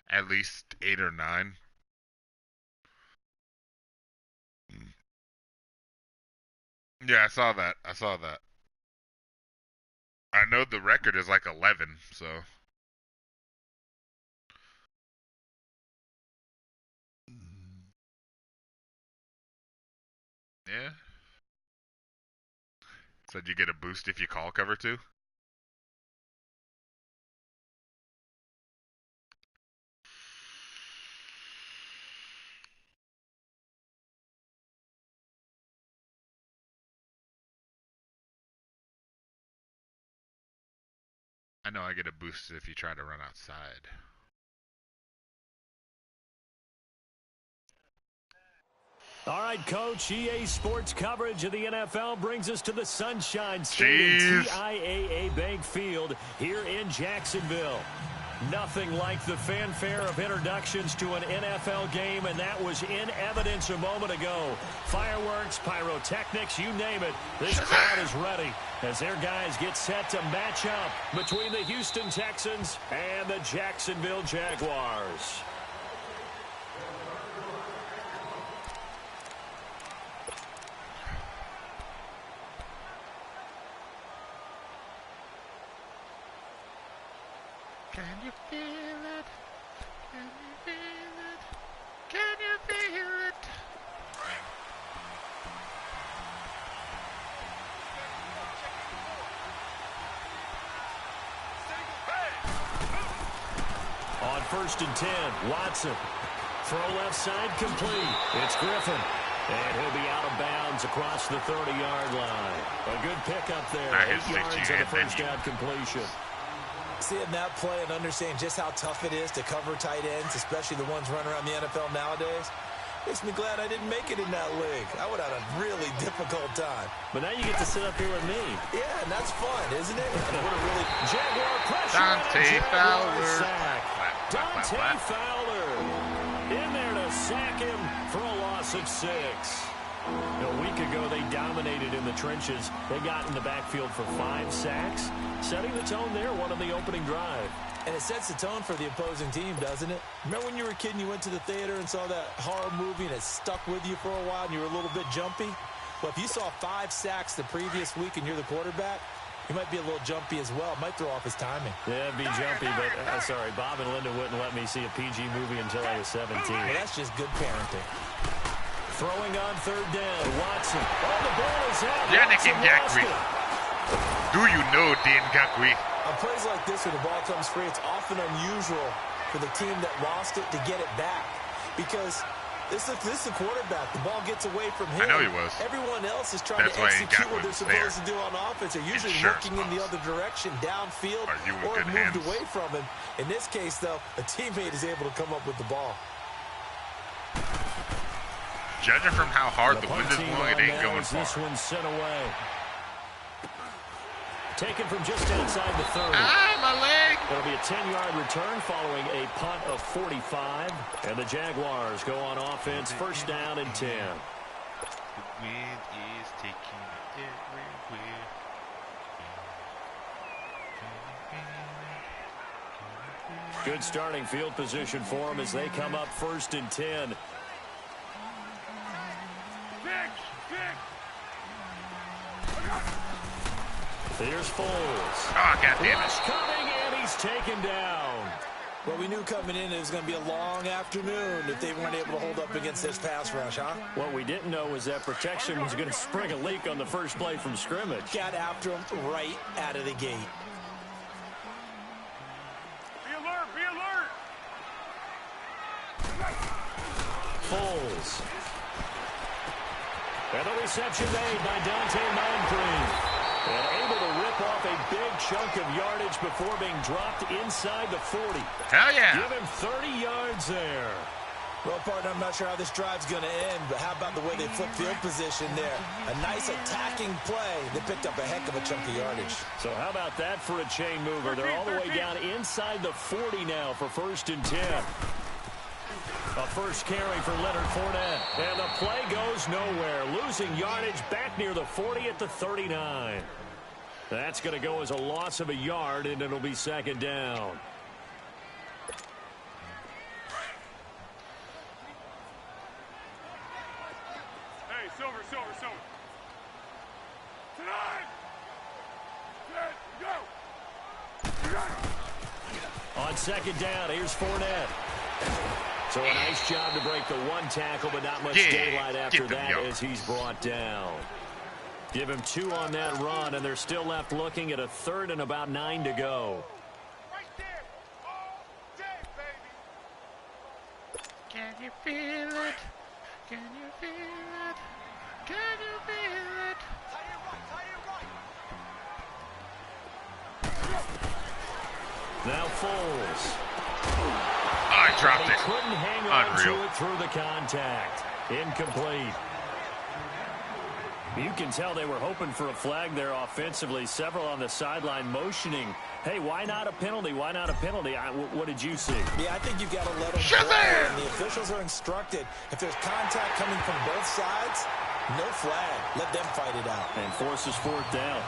At least 8 or 9. Yeah, I saw that. I saw that. I know the record is like 11, so. Yeah. Said you get a boost if you call cover 2. I know I get a boost if you try to run outside. All right, Coach, EA Sports coverage of the NFL brings us to the Sunshine State in TIAA Bank Field here in Jacksonville. Nothing like the fanfare of introductions to an NFL game, and that was in evidence a moment ago. Fireworks, pyrotechnics, you name it. This crowd is ready as their guys get set to match up between the Houston Texans and the Jacksonville Jaguars. Can you feel it? Can you feel it? Can you feel it? On 1st and 10, Watson. Throw left side complete. It's Griffin. And he'll be out of bounds across the 30-yard line. A good pickup there. 8 yards on the first down completion. Seeing that play and understanding just how tough it is to cover tight ends, especially the ones running around the NFL nowadays, makes me glad I didn't make it in that league. I would have had a really difficult time. But now you get to sit up here with me. Yeah, and that's fun, isn't it? And what a really Jaguar pressure. Dante Fowler. Dante Fowler in there to sack him for a loss of 6. A week ago, they dominated in the trenches. They got in the backfield for 5 sacks, setting the tone there, one on the opening drive. And it sets the tone for the opposing team, doesn't it? Remember when you were a kid and you went to the theater and saw that horror movie and it stuck with you for a while and you were a little bit jumpy? Well, if you saw 5 sacks the previous week and you're the quarterback, he might be a little jumpy as well. Might throw off his timing. Yeah, it'd be jumpy, but sorry, Bob and Linda wouldn't let me see a PG movie until I was 17. Well, that's just good parenting. Throwing on 3rd down, Watson. Oh, the ball is out. Yannick Ngakoue. Do you know Dan Ngakoue? On plays like this where the ball comes free, it's often unusual for the team that lost it to get it back. Because this is the quarterback. The ball gets away from him. I know he was. Everyone else is trying to execute what they're supposed to do on offense. They're usually looking in the other direction, downfield, or moved away from him. In this case, though, a teammate is able to come up with the ball. Judging from how hard the wind is blowing, it ain't going far. This one's sent away. Taken from just outside the 30. Ah, my leg! It'll be a 10-yard return following a punt of 45. And the Jaguars go on offense, 1st down and 10. The wind is taking me everywhere. Good starting field position for them as they come up 1st and 10. Here's Foles. Oh, goddammit. Coming, and he's taken down. Well, we knew coming in it was going to be a long afternoon if they weren't able to hold up against this pass rush, huh? What we didn't know was that protection was going to spring a leak on the first play from scrimmage. Got after him right out of the gate. Be alert, be alert. Foles. And the reception made by Dante Moncrief. And able to rip off a big chunk of yardage before being dropped inside the 40. Hell yeah. Give him 30 yards there. Well, partner, I'm not sure how this drive's going to end, but how about the way they flip field position there? A nice attacking play. They picked up a heck of a chunk of yardage. So how about that for a chain mover? They're all the way down inside the 40 now for 1st and 10. A first carry for Leonard Fournette. And the play goes nowhere. Losing yardage back near the 40 at the 39. That's going to go as a loss of a yard, and it'll be 2nd down. Silver. Tonight! Go! On second down, here's Fournette. So a nice job to break the one tackle, but not much daylight after that as he's brought down. Give him 2 on that run, and they're still left looking at a 3rd and about 9 to go. Right there! All day, baby! Can you feel it? Can you feel it? Can you feel it? Now Foles. I dropped He it. couldn't hang on Unreal. to it through the contact. Incomplete. You can tell they were hoping for a flag there offensively. Several on the sideline motioning. Hey, why not a penalty? Why not a penalty? What did you see? Yeah, I think you've got to let them play. And the officials are instructed. If there's contact coming from both sides, no flag. Let them fight it out. And forces 4th down.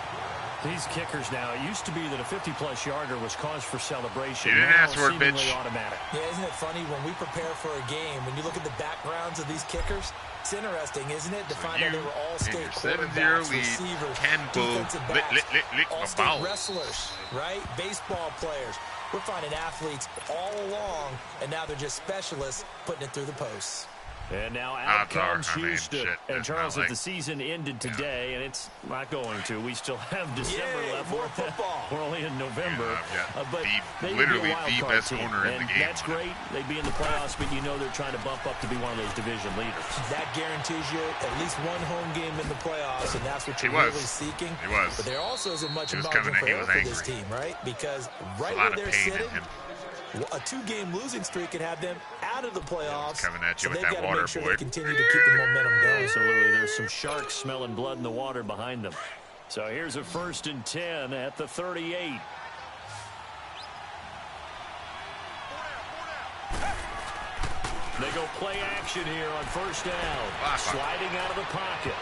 These kickers now, it used to be that a 50-plus yarder was cause for celebration. You didn't now ask for it, seemingly bitch. automatic. Yeah, isn't it funny when we prepare for a game, when you look at the backgrounds of these kickers, it's interesting, isn't it, to find out they were all-state quarterbacks, receivers, defensive backs, all-state wrestlers, right? Baseball players. We're finding athletes all along, and now they're just specialists putting it through the posts. And now out comes I mean, Houston. shit, And it's Charles, not if like- the season ended today, and it's not going to, we still have December Yay, left. more football. We're only in November. Yeah, But they would be a literally wild the card best team. owner in the And game. that's great. They'd be in the playoffs, but you know they're trying to bump up to be one of those division leaders. That guarantees you at least one home game in the playoffs, and that's what you're He was. really seeking. He was. But there also isn't much He was margin coming for in, he error was for this angry. team, right? Because right A where lot of they're pain in sitting, him. a 2-game losing streak could have them out of the playoffs. Coming at you so with they've that got to water, make sure boy. they continue to keep the momentum going. Absolutely. There's some sharks smelling blood in the water behind them. So here's a 1st and 10 at the 38. They go play action here on 1st down. Sliding out of the pocket.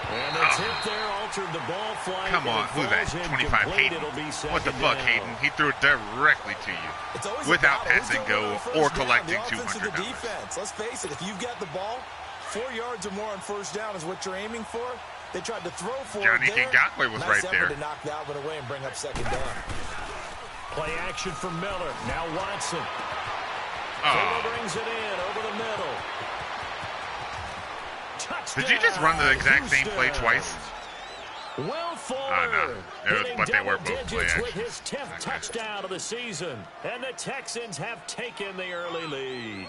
And the tip there altered the ball flight. Come on, who's that? 25 Hayden. What the fuck, Hayden? He threw it directly to you. It's always Without about who's passing doing go it on first or down, collecting the offense or the $200. defense. Let's face it, if you've got the ball, 4 yards or more on 1st down is what you're aiming for. They tried to throw for Johnny it there. Ngakwe was nice right effort there. to knock that one away and bring up 2nd down. Play action for Miller. Now Watson. Oh. Fuller brings it in over the middle. Touchdown. Did you just run the exact same play Houston. twice? Will Fuller, Oh, no. hitting But they were double both play digits with actions. his 10th Okay. touchdown of the season. And the Texans have taken the early lead.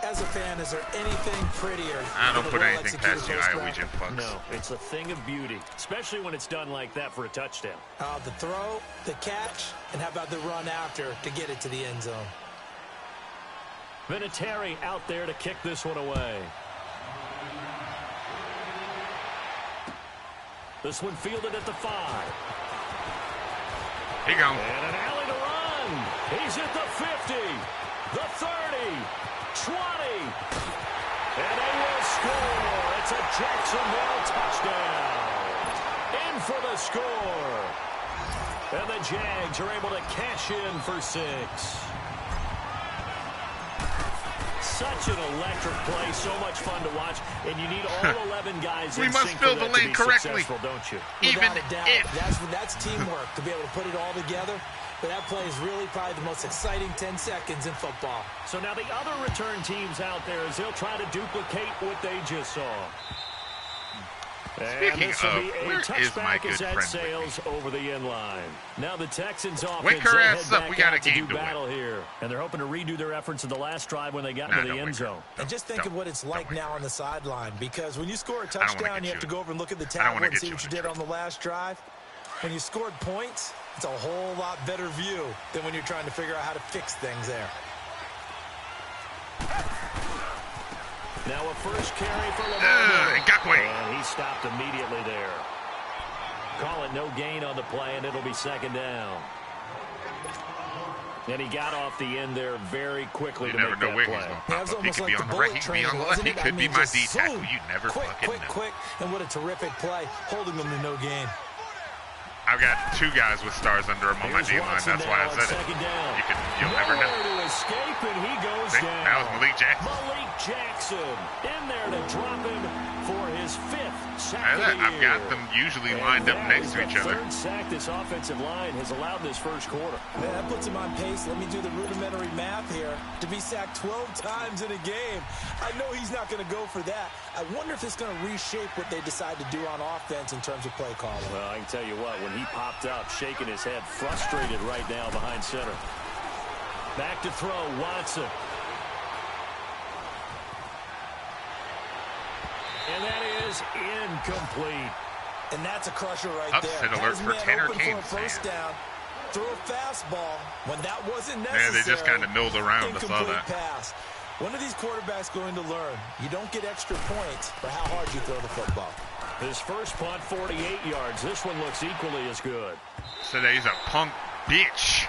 As a fan, is there anything prettier? I don't than a put anything well-executed past you, first Iowa drive? Gym fucks. No, it's a thing of beauty, especially when it's done like that for a touchdown. The throw, the catch, and how about the run after to get it to the end zone? Vinatieri out there to kick this one away. This one fielded at the 5. Here you go. And an alley to run. He's at the 50, the 30, 20. And they will score. It's a Jacksonville touchdown. In for the score. And the Jags are able to cash in for 6. Such an electric play, so much fun to watch, and you need all 11 guys We in must sync fill for the that to lane be correctly. successful, don't you? Even Without a doubt. if. That's teamwork to be able to put it all together. But that play is really probably the most exciting 10 seconds in football. So now the other return teams out there as they'll try to duplicate what they just saw. And Speaking this will of, be a where is my touchback good as that friend sails over the end line. Now the Texans offense, Wake her they'll ass head up. back We got a out to game do to win. battle here. And they're hoping to redo their efforts in the last drive when they got Nah, into the don't end wake her. zone. And just think of what it's like now on the sideline, because when you score a wanna touchdown, get you have to you. go over and look at the I don't wanna tablet and get see you what you in did on the last drive. When you scored points, it's a whole lot better view than when you're trying to figure out how to fix things there. Now a first carry for Lamar. Ngakwe. And he stopped immediately there. Call it no gain on the play, and it'll be 2nd down. And he got off the end there very quickly You to never make know that where play. he's going to That pop was up. He almost could be like on the the right, bullet he could be on train, the left, wasn't he it? I could be mean, my just D tackle. zoom. You never fucking know. Quick, and what a terrific play, holding them to no gain. I've got 2 guys with stars under him on my Here's D line. Watson That's why I now on said it. second down. You'll never Nowhere know. to his escape, and he goes down. That was Malik Jackson. Malik Jackson in there to drop him for his 5th sack of the year. I've got them usually lined up next to each other. Third sack this offensive line has allowed this first quarter. Man, that puts him on pace. Let me do the rudimentary math here. To be sacked 12 times in a game, I know he's not going to go for that. I wonder if it's going to reshape what they decide to do on offense in terms of play calling. Well, I can tell you what, when he popped up, shaking his head, frustrated right now behind center. Back to throw, Watson. And that is incomplete. And that's a crusher right Upset there. alert for Tanner Cain. First down. Throw a fastball when that wasn't necessary. Yeah, they just kind of milled around. I saw that. Pass. When are these quarterbacks going to learn? You don't get extra points for how hard you throw the football. His first punt, 48 yards. This one looks equally as good. So he's a punk bitch.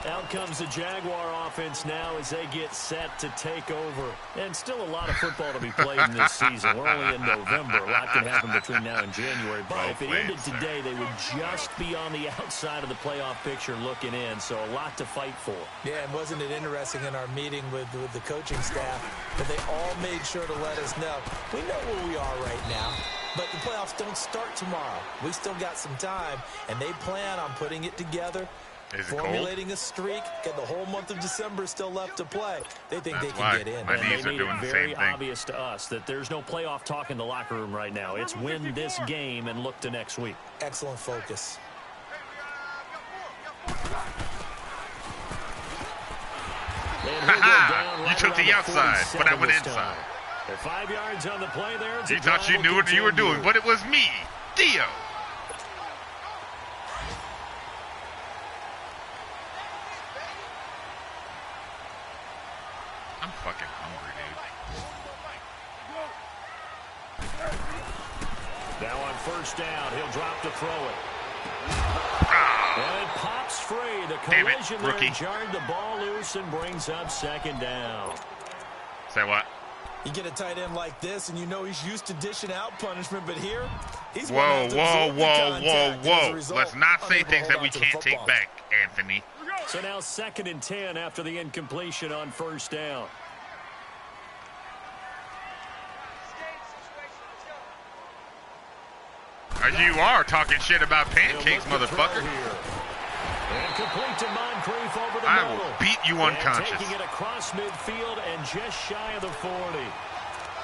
Out comes the Jaguar offense now as they get set to take over. And still a lot of football to be played in this season. We're only in November. A lot can happen between now and January. But if it ended today, they would just be on the outside of the playoff picture looking in. So a lot to fight for. Yeah, and wasn't it interesting in our meeting with the coaching staff that they all made sure to let us know. We know where we are right now. But the playoffs don't start tomorrow. We still got some time. And they plan on putting it together. Formulating a streak, got the whole month of December still left to play. They think they can get in. My knees are doing the same thing. Very obvious to us that there's no playoff talk in the locker room right now. It's win this game and look to next week. Excellent focus. You took the outside, but I went inside. They're 5 yards on the play there. You thought you knew what you were doing, but it was me, Theo. I'm fucking hungry, dude. Now on first down, he'll drop to throw it. And it pops free. The collision there jarred the ball loose and brings up second down. Say what? You get a tight end like this, and you know he's used to dishing out punishment, but here, he's whoa. Let's not say things that we can't take back, Anthony. So now 2nd and 10 after the incompletion on first down. You are talking shit about pancakes, motherfucker. And complete to Moncrief over the I middle. will beat you unconscious. And taking it across midfield and just shy of the 40.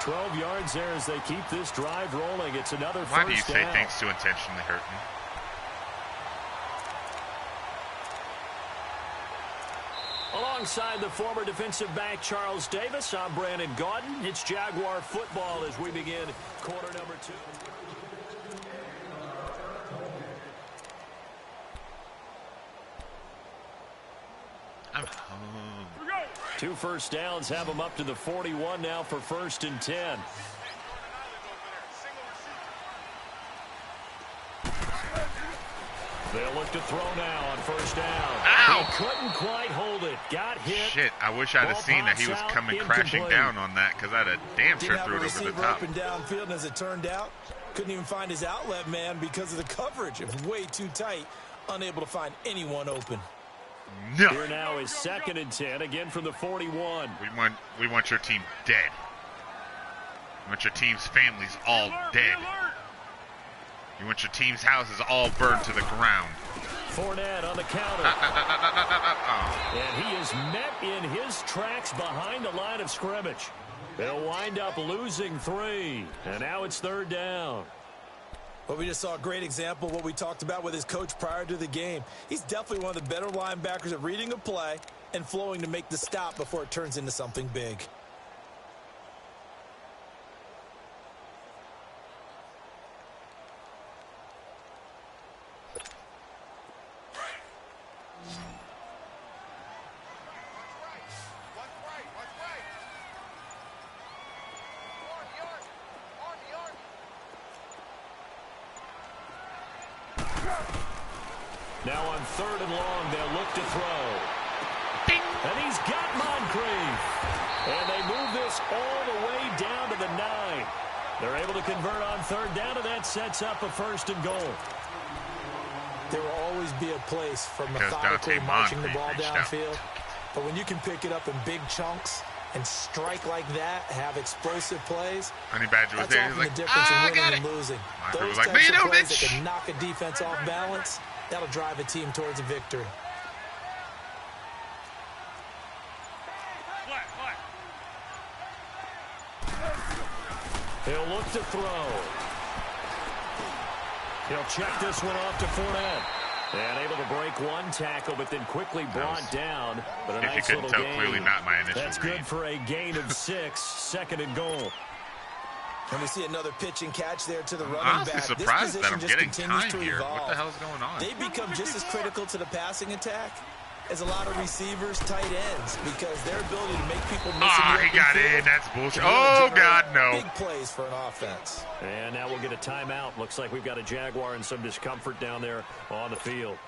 12 yards there as they keep this drive rolling. It's another first down. Why do you say things to intentionally hurt me? Alongside the former defensive back Charles Davis, I'm Brandon Gaudin. It's Jaguar football as we begin quarter number 2. I'm home. 2 first downs have them up to the 41 now for 1st and 10. They'll look to throw now on first down. Ow! He couldn't quite hold it. Got hit. Shit, I wish I'd have seen that he was coming crashing down on that because I'd have damn sure threw it over the top. Open downfield, and as it turned out, couldn't even find his outlet man because of the coverage. It was way too tight, unable to find anyone open. No. Here now is 2nd and 10, again from the 41. We want your team dead. We want your team's families all dead. You want your team's houses all burned to the ground. Fournette on the counter. And he is met in his tracks behind the line of scrimmage. They'll wind up losing 3. And now it's 3rd down. Well, we just saw a great example of what we talked about with his coach prior to the game. He's definitely one of the better linebackers at reading a play and flowing to make the stop before it turns into something big. Now on 3rd and long, they'll look to throw. Bing. And he's got Moncrief. And they move this all the way down to the 9. They're able to convert on 3rd down, and that sets up a 1st and goal. There will always be a place for Because methodically Dante marching the Moncrief ball reached out. downfield. But when you can pick it up in big chunks and strike like that, have explosive plays, Honey Badger was that's there. He often was like, the difference in I winning got and it. losing. Moncrief Those was like, types "Man, of no, plays bitch." that can knock a defense off balance, that'll drive a team towards a victory. He'll look to throw. He'll check this one off to Fournette. And able to break one tackle, but then quickly brought down. But a If you nice couldn't little tell, gain. clearly not my initial That's read. good for a gain of 6. Second and goal. And we see another pitch and catch there to the running Honestly back. surprised this that position I'm just getting continues time to here. evolve. What the hell's going on? They become just as critical to the passing attack as a lot of receivers, tight ends, because their ability to make people miss in the He open got field in. That's bullshit. can really Oh, generate God, no. Big plays for an offense. And now we'll get a timeout. Looks like we've got a Jaguar and some discomfort down there on the field.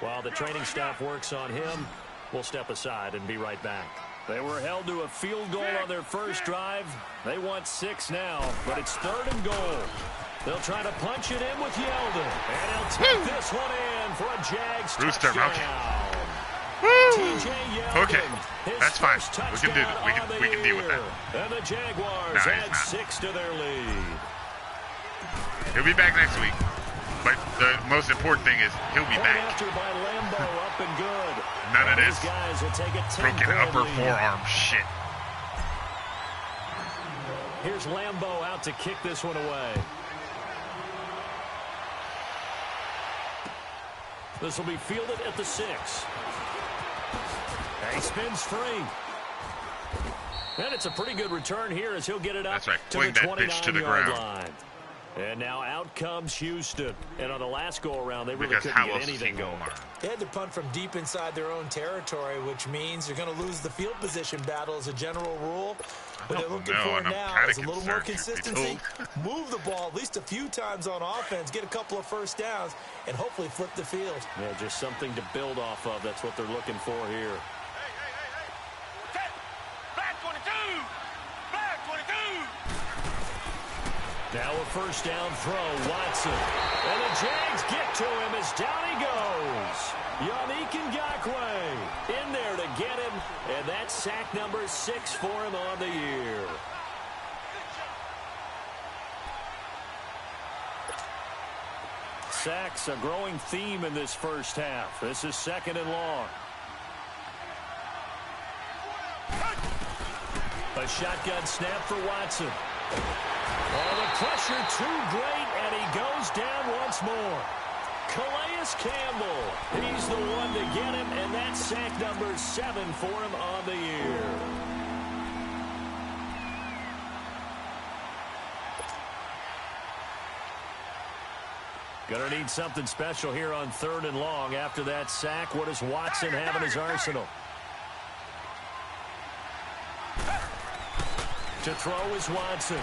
While the training staff works on him, we'll step aside and be right back. They were held to a field goal on their first drive. They want 6 now, but it's 3rd and goal. They'll try to punch it in with Yeldon. And he'll take this one in for a Jags Rooster, touchdown. okay. Woo! TJ Yeldon, Okay, his that's fine. first We can do touchdown that. on the We can deal with that. year. And the Jaguars No, he's add not. 6 to their lead. He'll be back next week. But the most important thing is he'll be Point back. after by Lambeau, up and good. None of These this guys will take a 10 broken upper forearm shit. Here's Lambeau out to kick this one away. This will be fielded at the 6. And he spins free. And it's a pretty good return here as he'll get it up That's right. to Fling the that bitch to the 29-yard ground. line. And now out comes Houston. And on the last go-around, they really Because couldn't how get else is he anything going going. to learn? They had to punt from deep inside their own territory, which means you're going to lose the field position battle as a general rule. What they're looking know, for and I'm now kinda is a little more concerned, truth be consistency. Move the ball at least a few times on offense, get a couple of first downs, and hopefully flip the field. Yeah, just something to build off of. That's what they're looking for here. Back 22! Back 22! Now a first down throw, Watson. And the Jags get to him as down he goes. Yannick Ngakoue in there to get him. And that's sack number 6 for him on the year. Sacks, a growing theme in this first half. This is 2nd and long. A shotgun snap for Watson. Oh, the pressure too great, and he goes down once more. Calais Campbell, he's the one to get him, and that's sack number 7 for him on the year. Gonna need something special here on 3rd and long. After that sack, what does Watson have in his arsenal? To throw is Watson.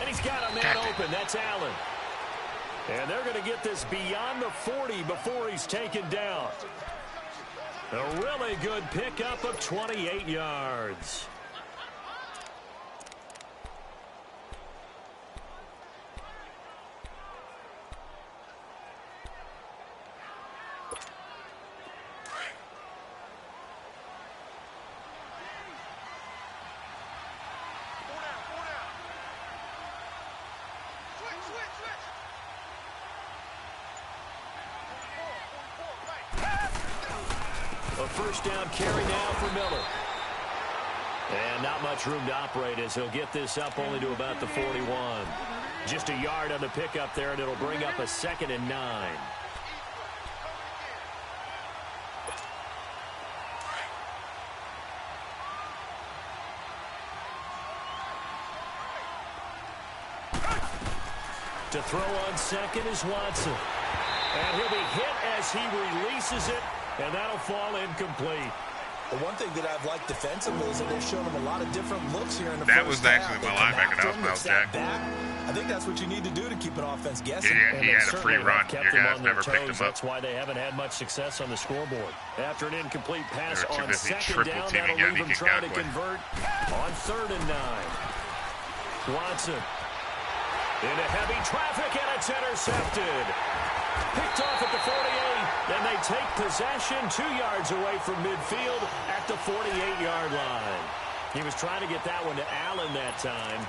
And he's got a man open. That's Allen. And they're going to get this beyond the 40 before he's taken down. A really good pickup of 28 yards. A first down carry now for Miller. And not much room to operate as he'll get this up only to about the 41. Just a yard on the pickup there, and it'll bring up a 2nd and 9. To throw on 2nd is Watson. And he'll be hit as he releases it, and that'll fall incomplete. The one thing that I've liked defensively is that they've shown him a lot of different looks here in the That first was actually half. my They come linebacker. after That was him, Miles they step Jack. back. I think that's what you need to do to keep an offense guessing. He had a free run. Kept Your them guys on their never picked toes. him up. That's why they haven't had much success on the scoreboard. After an incomplete pass They were too on busy 2nd triple down, teaming that'll leave Yannick him trying to Ngakoue. convert on 3rd and 9. Watson. Into heavy traffic, and it's intercepted. Picked off at the 48, and they take possession 2 yards away from midfield at the 48-yard line. He was trying to get that one to Allen that time.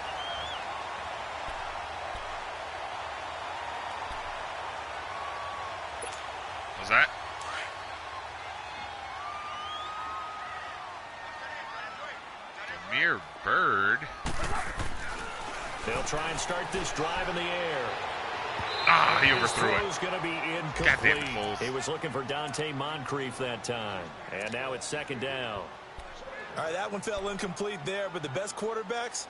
Was that? Mere Bird. They'll try and start this drive in the air. Ah, he overthrew it. His going to be Goddamn incomplete. Foles. He was looking for Dante Moncrief that time. And now it's second down. All right, that one fell incomplete there, but the best quarterbacks,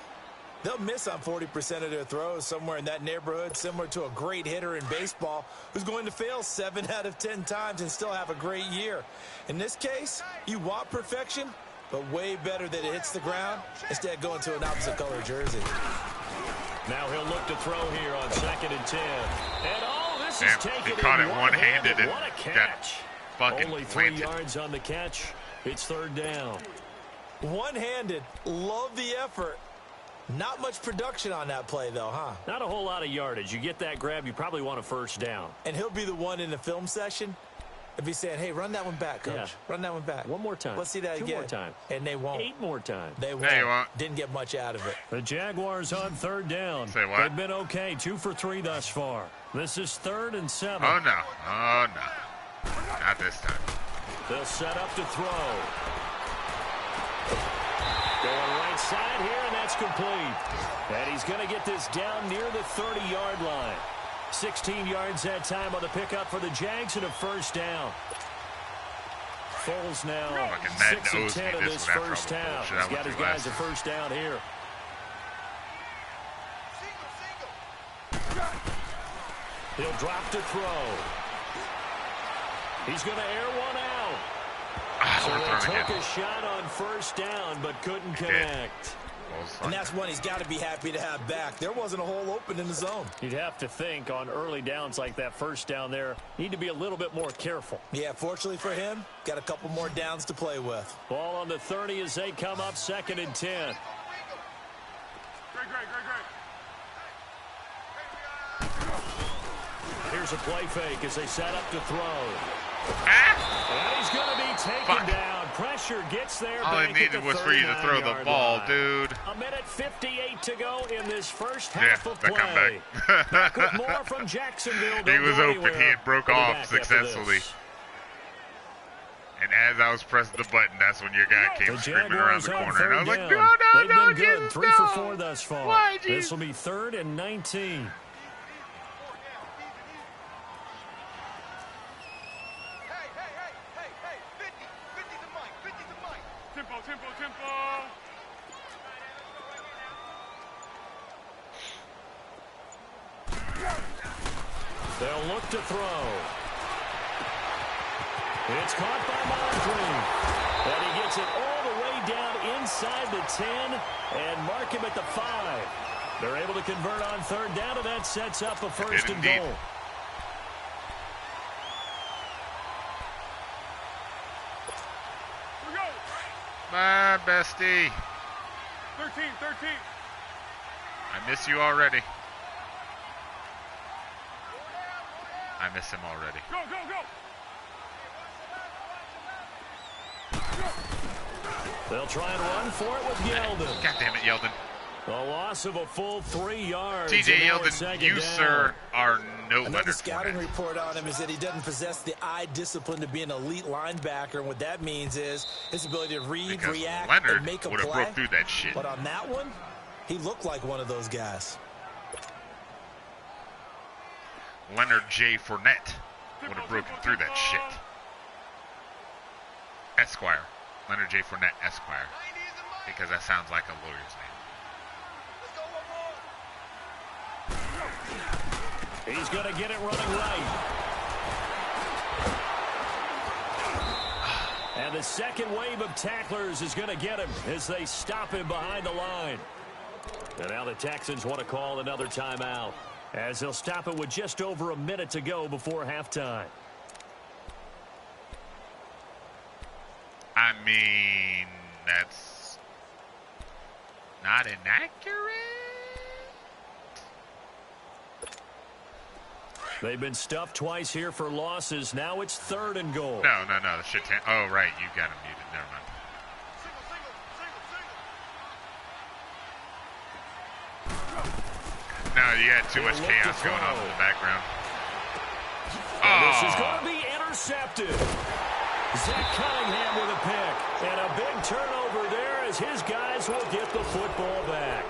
they'll miss on 40% of their throws, somewhere in that neighborhood, similar to a great hitter in baseball who's going to fail 7 out of 10 times and still have a great year. In this case, you want perfection, but way better that it hits the ground instead of going to an opposite color jersey. Now he'll look to throw here on 2nd and 10. And this is taken he caught in it one-handed and what a catch. fucking Only 3 planted. yards on the catch. It's 3rd down. One-handed. Love the effort. Not much production on that play, though, huh? Not a whole lot of yardage. You get that grab, you probably want a 1st down. And he'll be the one in the film session if he's saying, hey, run that one back, Coach. Yeah. Run that one back. One more time. Let's see that 2 again. more times. And they won't. 8 more times. They won't. No, you won't. Didn't get much out of it. The Jaguars on 3rd down. Say what? They've been okay. 2 for 3 thus far. This is 3rd and 7. Oh, no. Oh, no. Not this time. They'll set up to throw. Going right side here, and that's complete. And he's going to get this down near the 30-yard line. 16 yards that time on the pickup for the Jags and a 1st down. Foles now Fucking Matt 6 and knows 10 me in this this one after first all the half. bullshit I He's got went his through guys a last 1st down here. He'll drop to throw. He's going to air one out. So they took a shot on 1st down, but couldn't connect. And that's one he's got to be happy to have back. There wasn't a hole open in the zone. You'd have to think on early downs like that 1st down there, need to be a little bit more careful. Yeah, fortunately for him, got a couple more downs to play with. Ball on the 30 as they come up 2nd and 10. Here's a play fake as they set up to throw. And he's going to be taken down. Pressure gets there. All I needed was for you to throw the ball, dude. 1:58 to go in this first half of that play. comeback. Back with more from Jacksonville. He was open. Anywhere. He had broke We'll be off back after successfully. this. And as I was pressing the button, that's when your guy came The screaming around Jaguars the on corner. And I was 3rd like, down. They've no, been good. Jesus, 3 for 4 thus far. Why, This Jesus? will be 3rd and 19. They'll look to throw. It's caught by Moncrief. And he gets it all the way down inside the 10 and mark him at the 5. They're able to convert on 3rd down, and that sets up a 1st and indeed. goal. My bestie. 13. I miss you already. I miss him already. Go. They'll try and run for it with Yeldon. God damn it, Yeldon. A loss of a full 3 yards. TJ and now it's Yeldon, 2nd you, down. sir, are no Another Leonard scouting Fournette. report on him is that he doesn't possess the eye discipline to be an elite linebacker. And what that means is his ability to read, Because react, Leonard and make a would have play. broke through that shit. But on that one, he looked like one of those guys. Leonard J. Fournette would have broken through that shit. Esquire. Leonard J. Fournette, Esquire. Because that sounds like a lawyer's name. He's going to get it running right. And the second wave of tacklers is going to get him as they stop him behind the line. And now the Texans want to call another timeout as they'll stop it with just over a minute to go before halftime. I mean, that's not inaccurate. They've been stuffed twice here for losses. Now it's 3rd and goal. No. The shit. Oh, right. You got him muted. Never mind. No, you had too much chaos going on in the background. This is going to be intercepted. Zach Cunningham with a pick. And a big turnover there as his guys will get the football back.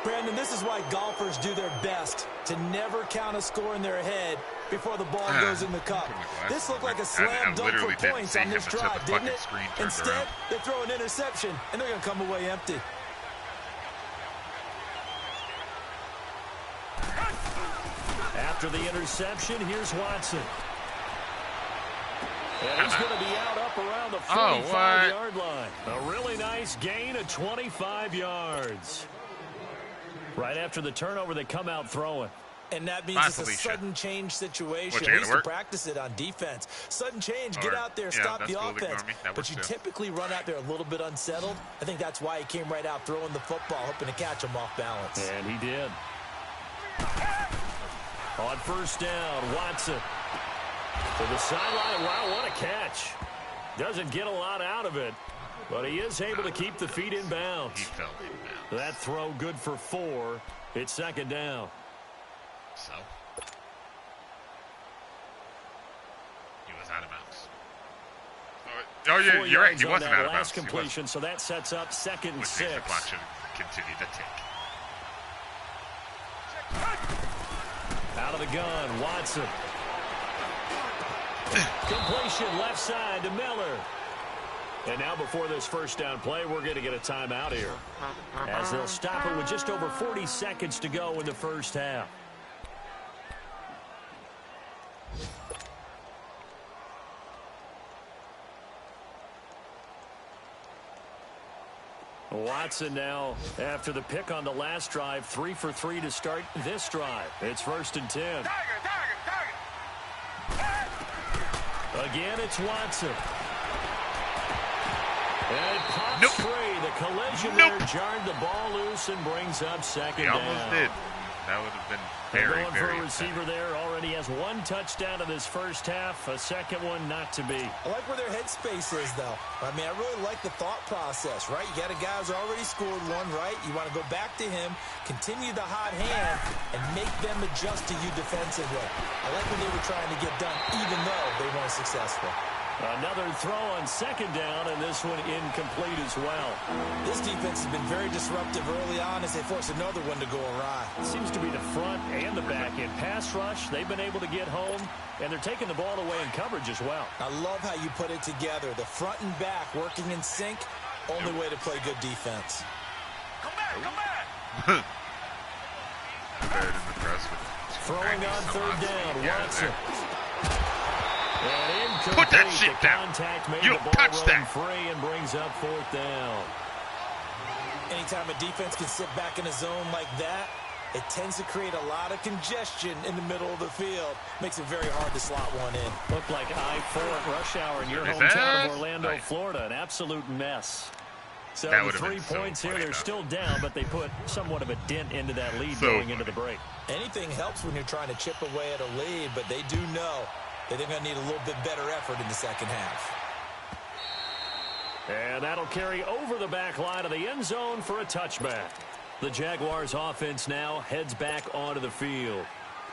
Brandon, this is why golfers do their best to never count a score in their head before the ball goes in the cup. This looked like a slam dunk for points on this drive, didn't it? Instead, they throw an interception, and they're going to come away empty. After the interception, here's Watson. And he's going to be out up around the 45-yard line. A really nice gain of 25 yards. Right after the turnover, they come out throwing. And that means it's a sudden change situation. We used to practice it on defense. Sudden change, get out there, stop the offense. But you typically run out there a little bit unsettled. I think that's why he came right out throwing the football, hoping to catch him off balance. And he did. On 1st down, Watson to the sideline. Wow, what a catch. Doesn't get a lot out of it, but he is able to keep the feet in bounds. He fell in bounds. That throw good for 4. It's 2nd down. So he was out of bounds. Oh yeah, you're right. He wasn't out of bounds. Last completion, so that sets up 2nd and 6. The clock should continue to tick. Out of the gun, Watson. Completion left side to Miller. And now before this 1st down play, we're going to get a timeout here, as they'll stop it with just over 40 seconds to go in the 1st half. Watson now, after the pick on the last drive, 3 for 3 to start this drive. It's 1st and 10. Again, it's Watson. And it pops free. The collision there jarred the ball loose and brings up 2nd down. He almost did. That would have been very, going for a receiver there. Already has 1 touchdown in this 1st half. A 2nd one not to be. I like where their headspace is, though. I mean, I really like the thought process, right? You got a guy who's already scored 1, right? You want to go back to him, continue the hot hand, and make them adjust to you defensively. I like what they were trying to get done, even though they weren't successful. Another throw on 2nd down, and this one incomplete as well. This defense has been very disruptive early on as they force another one to go awry. It seems to be the front and the back end. Pass rush, they've been able to get home, and they're taking the ball away in coverage as well. I love how you put it together. The front and back working in sync, only way to play good defense. Come back! Throwing on 3rd down, Watson. Put that shit down. You don't touch that. Free and brings up 4th down. Anytime a defense can sit back in a zone like that, it tends to create a lot of congestion in the middle of the field. Makes it very hard to slot one in. Looked like I-4 at rush hour in your hometown of Orlando, Florida. An absolute mess. So the 3 points here, they're still down, but they put somewhat of a dent into that lead going into the break. Anything helps when you're trying to chip away at a lead, but they do know that they're going to need a little bit better effort in the 2nd half. And that'll carry over the back line of the end zone for a touchback. The Jaguars offense now heads back onto the field.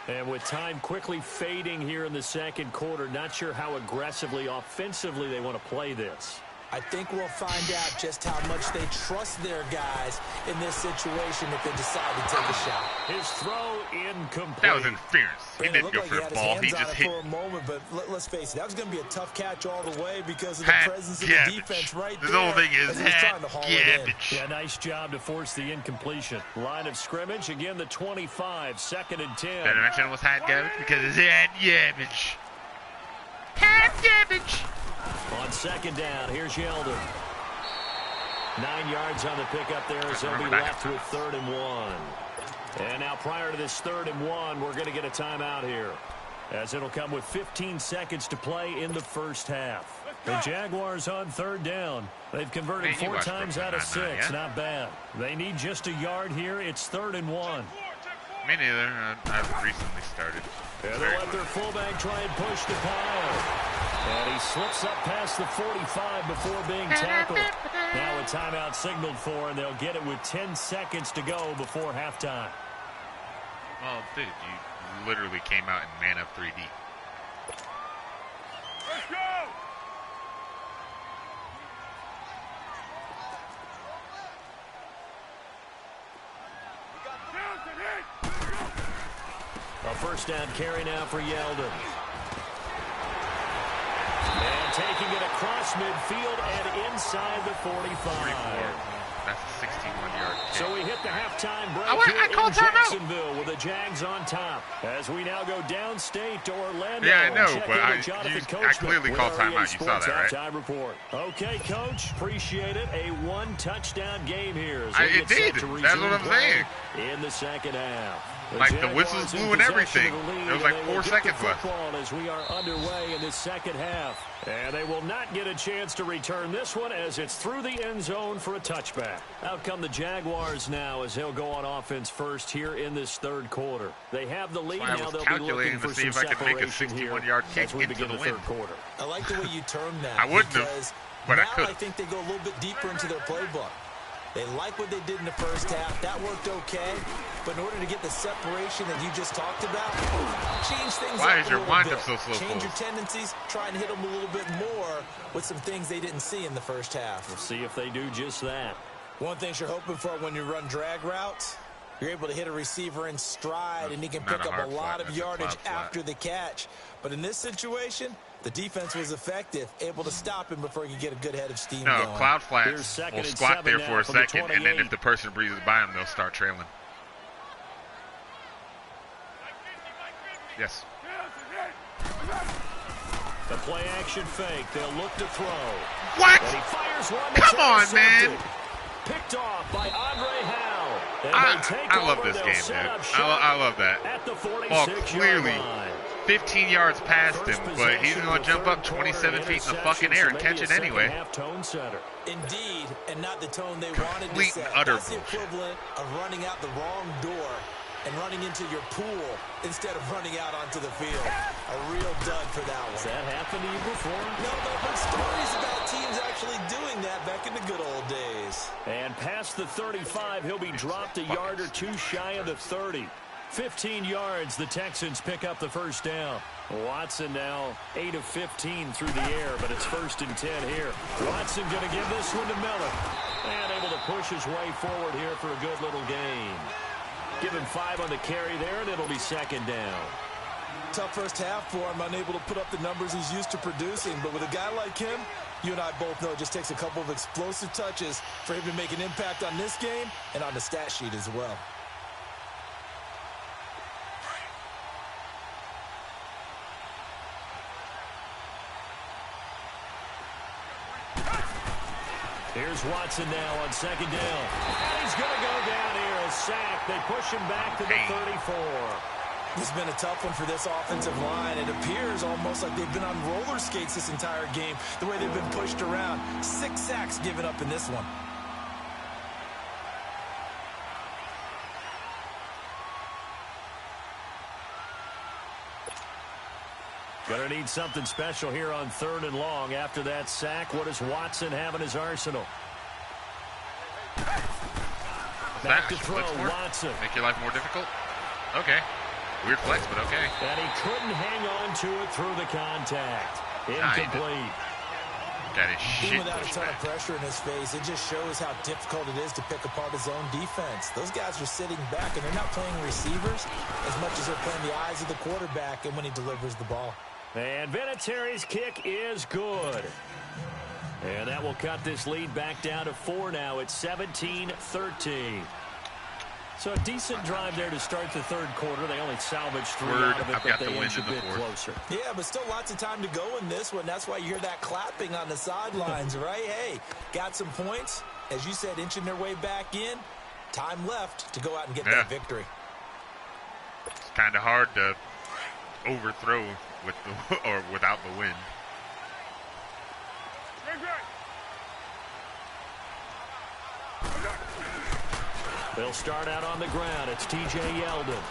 And with time quickly fading here in the 2nd quarter, not sure how aggressively, offensively they want to play this. I think we'll find out just how much they trust their guys in this situation if they decide to take a shot. His throw incomplete. That was interference. He didn't go for the ball. He just hit for a moment, but let's face it, that was going to be a tough catch all the way because of the presence of the defense right there. The whole thing is garbage. Yeah, nice job to force the incompletion. Line of scrimmage, again the 25, 2nd and 10. Better mention it was hot garbage because it's hot garbage. Hot garbage. On 2nd down, here's Yeldon. 9 yards on the pickup there as they'll be left with 3rd and 1. And now prior to this 3rd and 1, we're going to get a timeout here, as it'll come with 15 seconds to play in the 1st half. The Jaguars on 3rd down. They've converted 4 times out of 6. Not bad. They need just a yard here. It's 3rd and 1. Me neither. I've recently started. And they'll let their fullback try and push the pile. And he slips up past the 45 before being tackled. Now a timeout signaled for, and they'll get it with 10 seconds to go before halftime. Well, dude, you literally came out and man up 3 deep. Let's go! A first down carry now for Yeldon. And taking it across midfield and inside the 45. That's a 61-yard kick. So we hit the halftime break I called here in timeout. Jacksonville with the Jags on top. As we now go downstate to Orlando. Yeah, I know, and check but in with Jonathan I clearly Coachman called with our timeout. You saw Sports that, right? Halftime report. Okay, Coach, appreciate it. A one-touchdown game here. It did. That's what I'm saying. In the second half. Like the whistles blew and everything. There was like 4 seconds left. As we are underway in the second half. And they will not get a chance to return this one as it's through the end zone for a touchback. Out come the Jaguars now as they'll go on offense first here in this third quarter. They have the lead now. They'll be looking for some separation here as we begin the third quarter. I like the way you termed that. I wouldn't have, but I could. Now I think they go a little bit deeper into their playbook. They like what they did in the first half. That worked okay. But in order to get the separation that you just talked about, change things Why up is your a little wind bit. up so slow? Change your tendencies. Try and hit them a little bit more with some things they didn't see in the first half. We'll see if they do just that. One thing you're hoping for when you run drag routes, you're able to hit a receiver in stride, and he can Not pick a up hard a lot flat, of that's a yardage cloud flat. after the catch. But in this situation, the defense was effective, able to stop him before he could get a good head of steam No, going. cloud Here's flats second will and squat 7 there now for a from the second, and then 28. if the person breezes by them, they'll start trailing. Yes. The play action fake. They'll look to throw. What? And he fires one that's Come on, man. intercepted. Picked off by Andre Howell. And I they take love over. this They'll game, set dude. up shop I love that. at the 46-yard Oh, clearly, line. 15 yards past First him, but he's possession going of to jump the up third quarter, 27 feet in the interception, fucking air and so catch maybe it a anyway. second-half tone setter. Indeed, and not the tone they wanted to Complete set. and utter That's the bullshit. equivalent of running out the wrong door and running into your pool instead of running out onto the field. A real dud for that Has one. that happened to you before? No, but stories about teams actually doing that back in the good old days. And past the 35, he'll be dropped a yard or two shy of the 30. 15 yards, the Texans pick up the first down. Watson now 8 of 15 through the air, but it's 1st and 10 here. Watson going to give this one to Miller. And able to push his way forward here for a good little gain. Give him 5 on the carry there, and it'll be second down. Tough first half for him, unable to put up the numbers he's used to producing. But with a guy like him, you and I both know it just takes a couple of explosive touches for him to make an impact on this game and on the stat sheet as well. Here's Watson now on second down. And he's going to go down here. A sack. They push him back to the 34. It's been a tough one for this offensive line. It appears almost like they've been on roller skates this entire game, the way they've been pushed around. 6 sacks given up in this one. Gonna need something special here on 3rd and long. After that sack, what does Watson have in his arsenal? Back to throw, Watson. Make your life more difficult? Okay. Weird flex, but okay. And he couldn't hang on to it through the contact. Incomplete. Got his shit Even without a pushed ton back. of pressure in his face, it just shows how difficult it is to pick apart his own defense. Those guys are sitting back, and they're not playing receivers as much as they're playing the eyes of the quarterback and when he delivers the ball. And Vinatieri's kick is good. And that will cut this lead back down to 4 now. It's 17-13. So a decent drive there to start the third quarter. They only salvaged 3 out of it, but they inch a bit closer. Yeah, but still lots of time to go in this one. That's why you hear that clapping on the sidelines, right? Hey, got some points. As you said, inching their way back in. Time left to go out and get that victory. It's kind of hard to overthrow with the or without the win. They'll start out on the ground. It's T.J. Yeldon.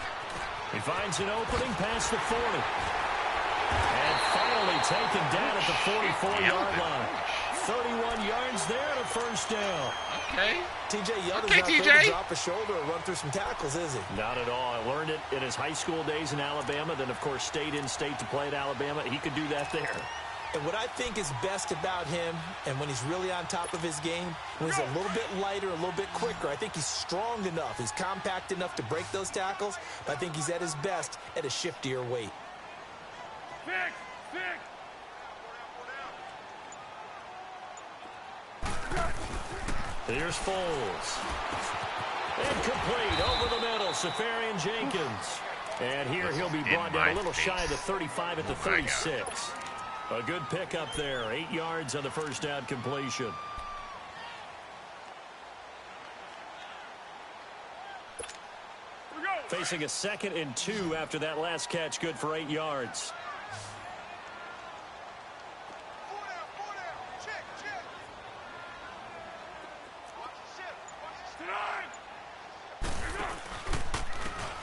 He finds an opening past the 40. And finally taken down at the 44-yard line. 31 yards there and a first down. Okay. T.J. Yeldon's Okay, not TJ. afraid to drop a shoulder or run through some tackles, is he? Not at all. I learned it in his high school days in Alabama. Then, of course, stayed in state to play at Alabama. He could do that there. And what I think is best about him, and when he's really on top of his game, when he's a little bit lighter, a little bit quicker, I think he's strong enough, he's compact enough to break those tackles, but I think he's at his best at a shiftier weight. Here's Foles. Incomplete over the middle, Safarian Jenkins. And here he'll be brought down a little shy of the 35 at the 36. A good pickup there. 8 yards on the first down completion. Facing a 2nd and 2 after that last catch. Good for 8 yards.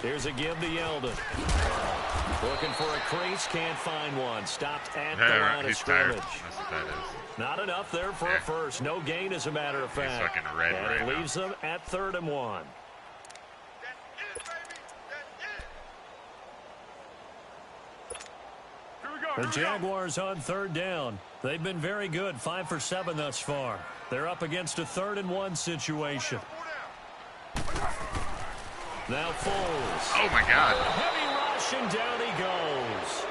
Here's a give to Yeldon. Looking for a crease, can't find one. Stopped at the line of scrimmage. That's what that is. Not enough there for a first. No gain, as a matter of fact. He's fucking red and right it leaves them at 3rd and 1. The Jaguars on 3rd down. They've been very good, 5 for 7 thus far. They're up against a 3rd and 1 situation. Now Foles. Oh, my God. Heavy rush, and down he goes.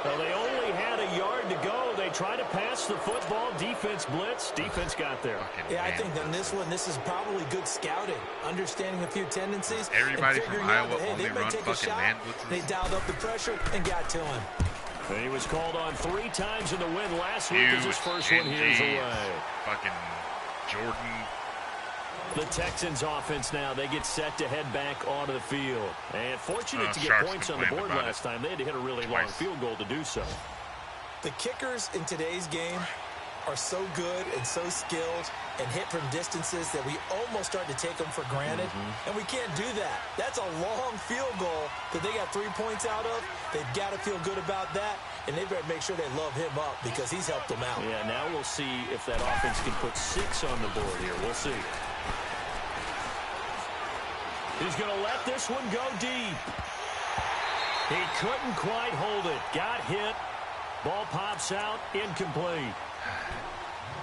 Well, they only had a yard to go. They tried to pass the football. Defense blitz. Defense got there. Yeah, I think on this one, this is probably good scouting, understanding a few tendencies. Everybody and from figuring out Iowa that, hey, only they might run take a fucking shot. man blitzes. They dialed up the pressure and got to him. And he was called on 3 times in the win last week as his first one here's away. Fucking Jordan. The Texans offense now, they get set to head back onto the field. And fortunate to get Sharks points on the complained board about last time. They had to hit a really twice. long field goal to do so. The kickers in today's game are so good and so skilled and hit from distances that we almost start to take them for granted. And we can't do that. That's a long field goal that they got 3 points out of. They've got to feel good about that, and they better make sure they love him up because he's helped them out. Yeah, now we'll see if that offense can put 6 on the board here. We'll see. He's going to let this one go deep. He couldn't quite hold it. Got hit. Ball pops out. Incomplete.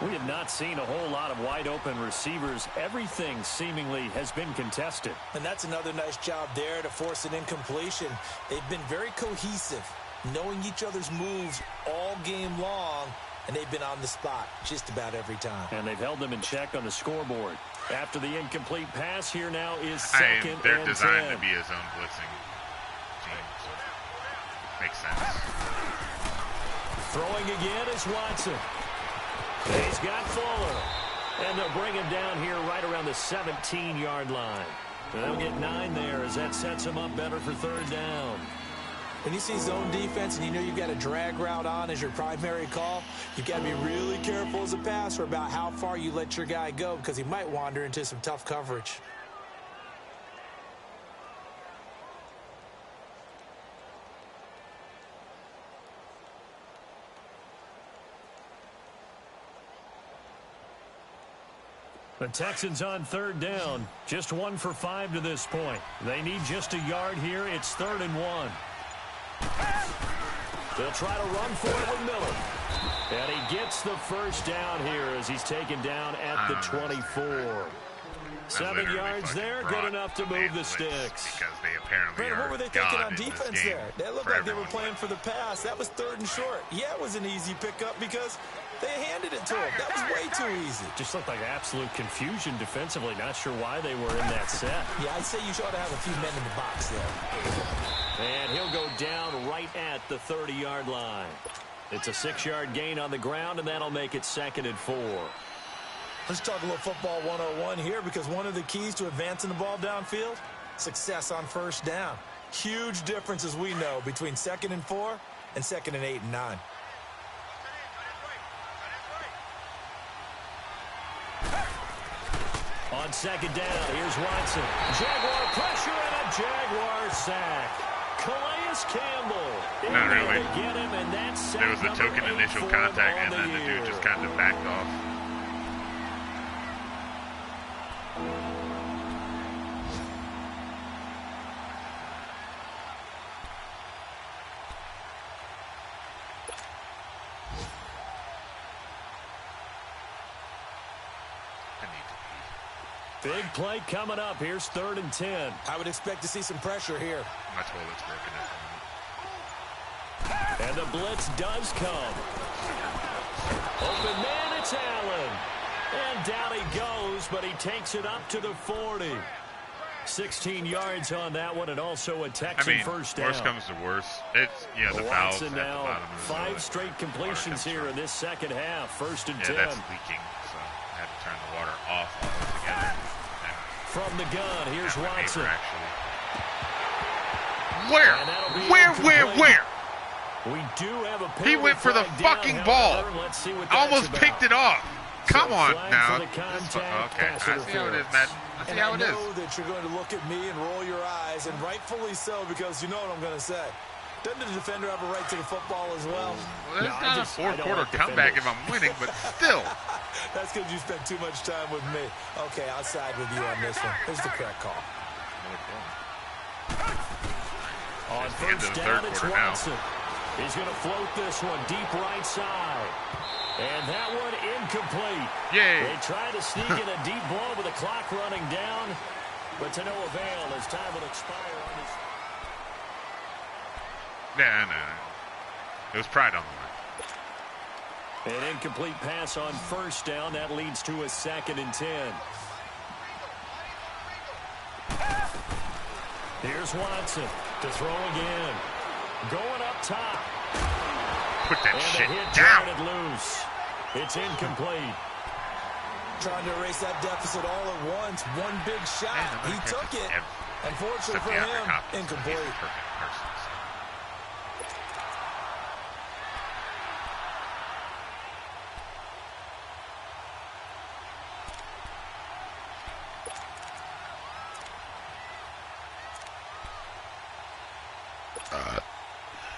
We have not seen a whole lot of wide-open receivers. Everything seemingly has been contested. And that's another nice job there to force an incompletion. They've been very cohesive, knowing each other's moves all game long, and they've been on the spot just about every time. And they've held them in check on the scoreboard. After the incomplete pass, here now is They're 2nd and designed 10. to be a zone blitzing team, so makes sense. Throwing again is Watson. He's got Fuller. And they'll bring him down here right around the 17-yard line. They'll get 9 there as that sets him up better for 3rd down. When you see zone defense and you know you've got a drag route on as your primary call, you've got to be really careful as a passer about how far you let your guy go because he might wander into some tough coverage. The Texans on 3rd down. Just 1 for 5 to this point. They need just a yard here. It's 3rd and 1. They'll try to run for it with Miller. And he gets the first down here as he's taken down at the 24. 7 yards there, good enough to move the sticks. Because they apparently Brandon, what were they thinking on defense there? That looked like they were playing for the pass. That was 3rd and short. Yeah, it was an easy pickup because they handed it to him. That was way too easy. Just looked like absolute confusion defensively. Not sure why they were in that set. Yeah, I'd say you ought to have a few men in the box there. And he'll go down right at the 30-yard line. It's a 6-yard gain on the ground, and that'll make it 2nd and 4. Let's talk a little football 101 here because one of the keys to advancing the ball downfield, success on 1st down. Huge difference, as we know, between 2nd and 4 and 2nd and 8 and 9. On second down, here's Watson. Jaguar pressure and a Jaguar sack. Calais Campbell. Not really. Get him, and that's There was a token initial contact, and then the dude just kind of backed off. Big play coming up. Here's 3rd and 10. I would expect to see some pressure here. My toilet's broken. And the blitz does come. Open man, it's Allen. And down he goes, but he takes it up to the 40. 16 yards on that one, and also a Texan first down. Worst comes to worst. It's, the fouls at the bottom. 5 straight completions here in this second half. 1st and 10. Yeah, that's leaking, so I had to turn the water off altogether. From the gun, here's Watson. Where? We do have a he went for the fucking ball. Almost picked it off. Come on now. Okay, I see how it is, Matt. I see how it is. I know that you're going to look at me and roll your eyes, and rightfully so, because you know what I'm going to say. Doesn't the defender have a right to the football as well? Well, that's not a fourth-quarter comeback if I'm winning, but still. That's because you spent too much time with me. Okay, I'll side with you on this one. Here's the correct call. On first down, it's Watson. He's going to float this one deep right side. And that one incomplete. Yay. They try to sneak in a deep ball with the clock running down, but to no avail as time will expire on this. Yeah, no. It was pride on the line. An incomplete pass on first down. That leads to a 2nd and 10. Here's Watson to throw again. Going up top. Put that and shit down. down. It loose. It's incomplete. Trying to erase that deficit all at once. One big shot. He took it. Unfortunately for him, incomplete.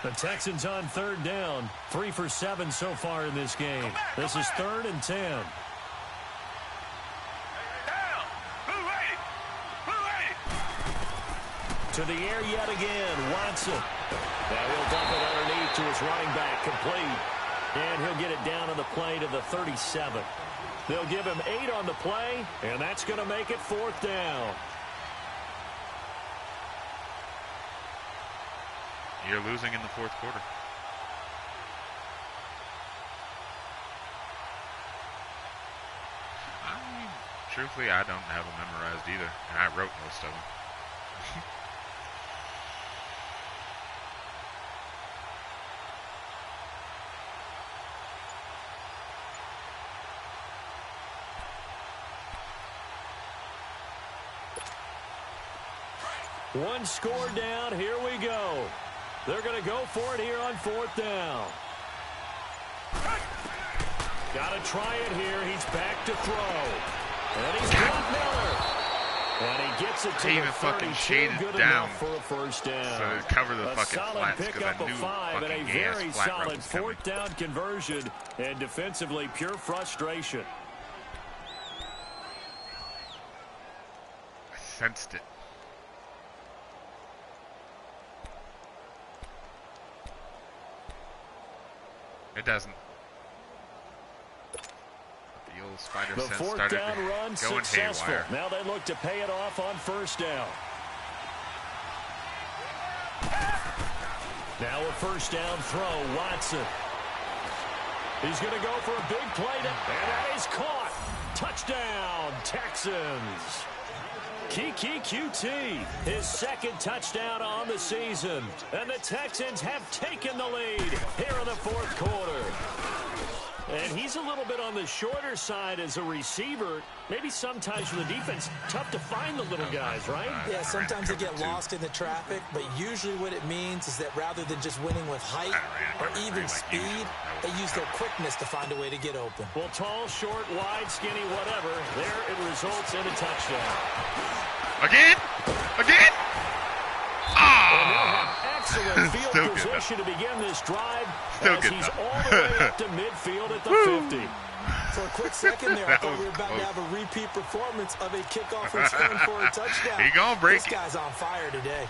The Texans on 3rd down. 3 for 7 so far in this game. This is 3rd and 10. To the air yet again. Watson. Now he'll dump it underneath to his running back. Complete. And he'll get it down on the play to the 37. They'll give him 8 on the play, and that's going to make it 4th down. You're losing in the 4th quarter. Truthfully, I don't have them memorized either, and I wrote most of them. One score down. Here we go. They're going to go for it here on 4th down. Got to try it here. He's back to throw. And he's got Miller. And he gets it to even the 32. fucking shaded Good down enough for a first down. so to cover the a fucking solid flats, pickup of 5 and a very solid 4th down conversion. And defensively, pure frustration. I sensed it. It doesn't. The old spider The sense 4th started down run going successful. haywire. Now they look to pay it off on 1st down. Now a 1st down throw. Watson. He's going to go for a big play. And that is caught. Touchdown, Texans. Kiki QT, his 2nd touchdown on the season. And the Texans have taken the lead here in the 4th quarter. And he's a little bit on the shorter side as a receiver. Maybe sometimes for the defense, tough to find the little guys, right? Yeah, sometimes they get lost in the traffic, but usually what it means is that rather than just winning with height or even speed, they use their quickness to find a way to get open. Well, tall, short, wide, skinny, whatever, there it results in a touchdown. Again? Excellent field position to begin this drive as he's all the way up to midfield at the 50. For a quick second there, I thought we were about to have a repeat performance of a kickoff return for a touchdown. He gonna break This guy's on fire today.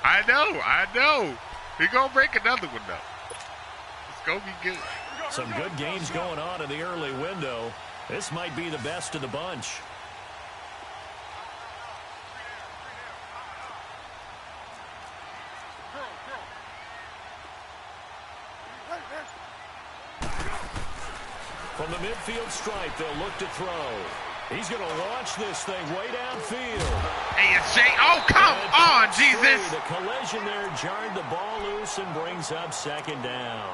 I know. He gonna break another one, though. It's gonna be good. Some good games going on in the early window. This might be the best of the bunch. From the midfield stripe, they'll look to throw. He's going to launch this thing way downfield. Hey, it's Jay. Oh, come on, Jesus. The collision there jarred the ball loose and brings up second down.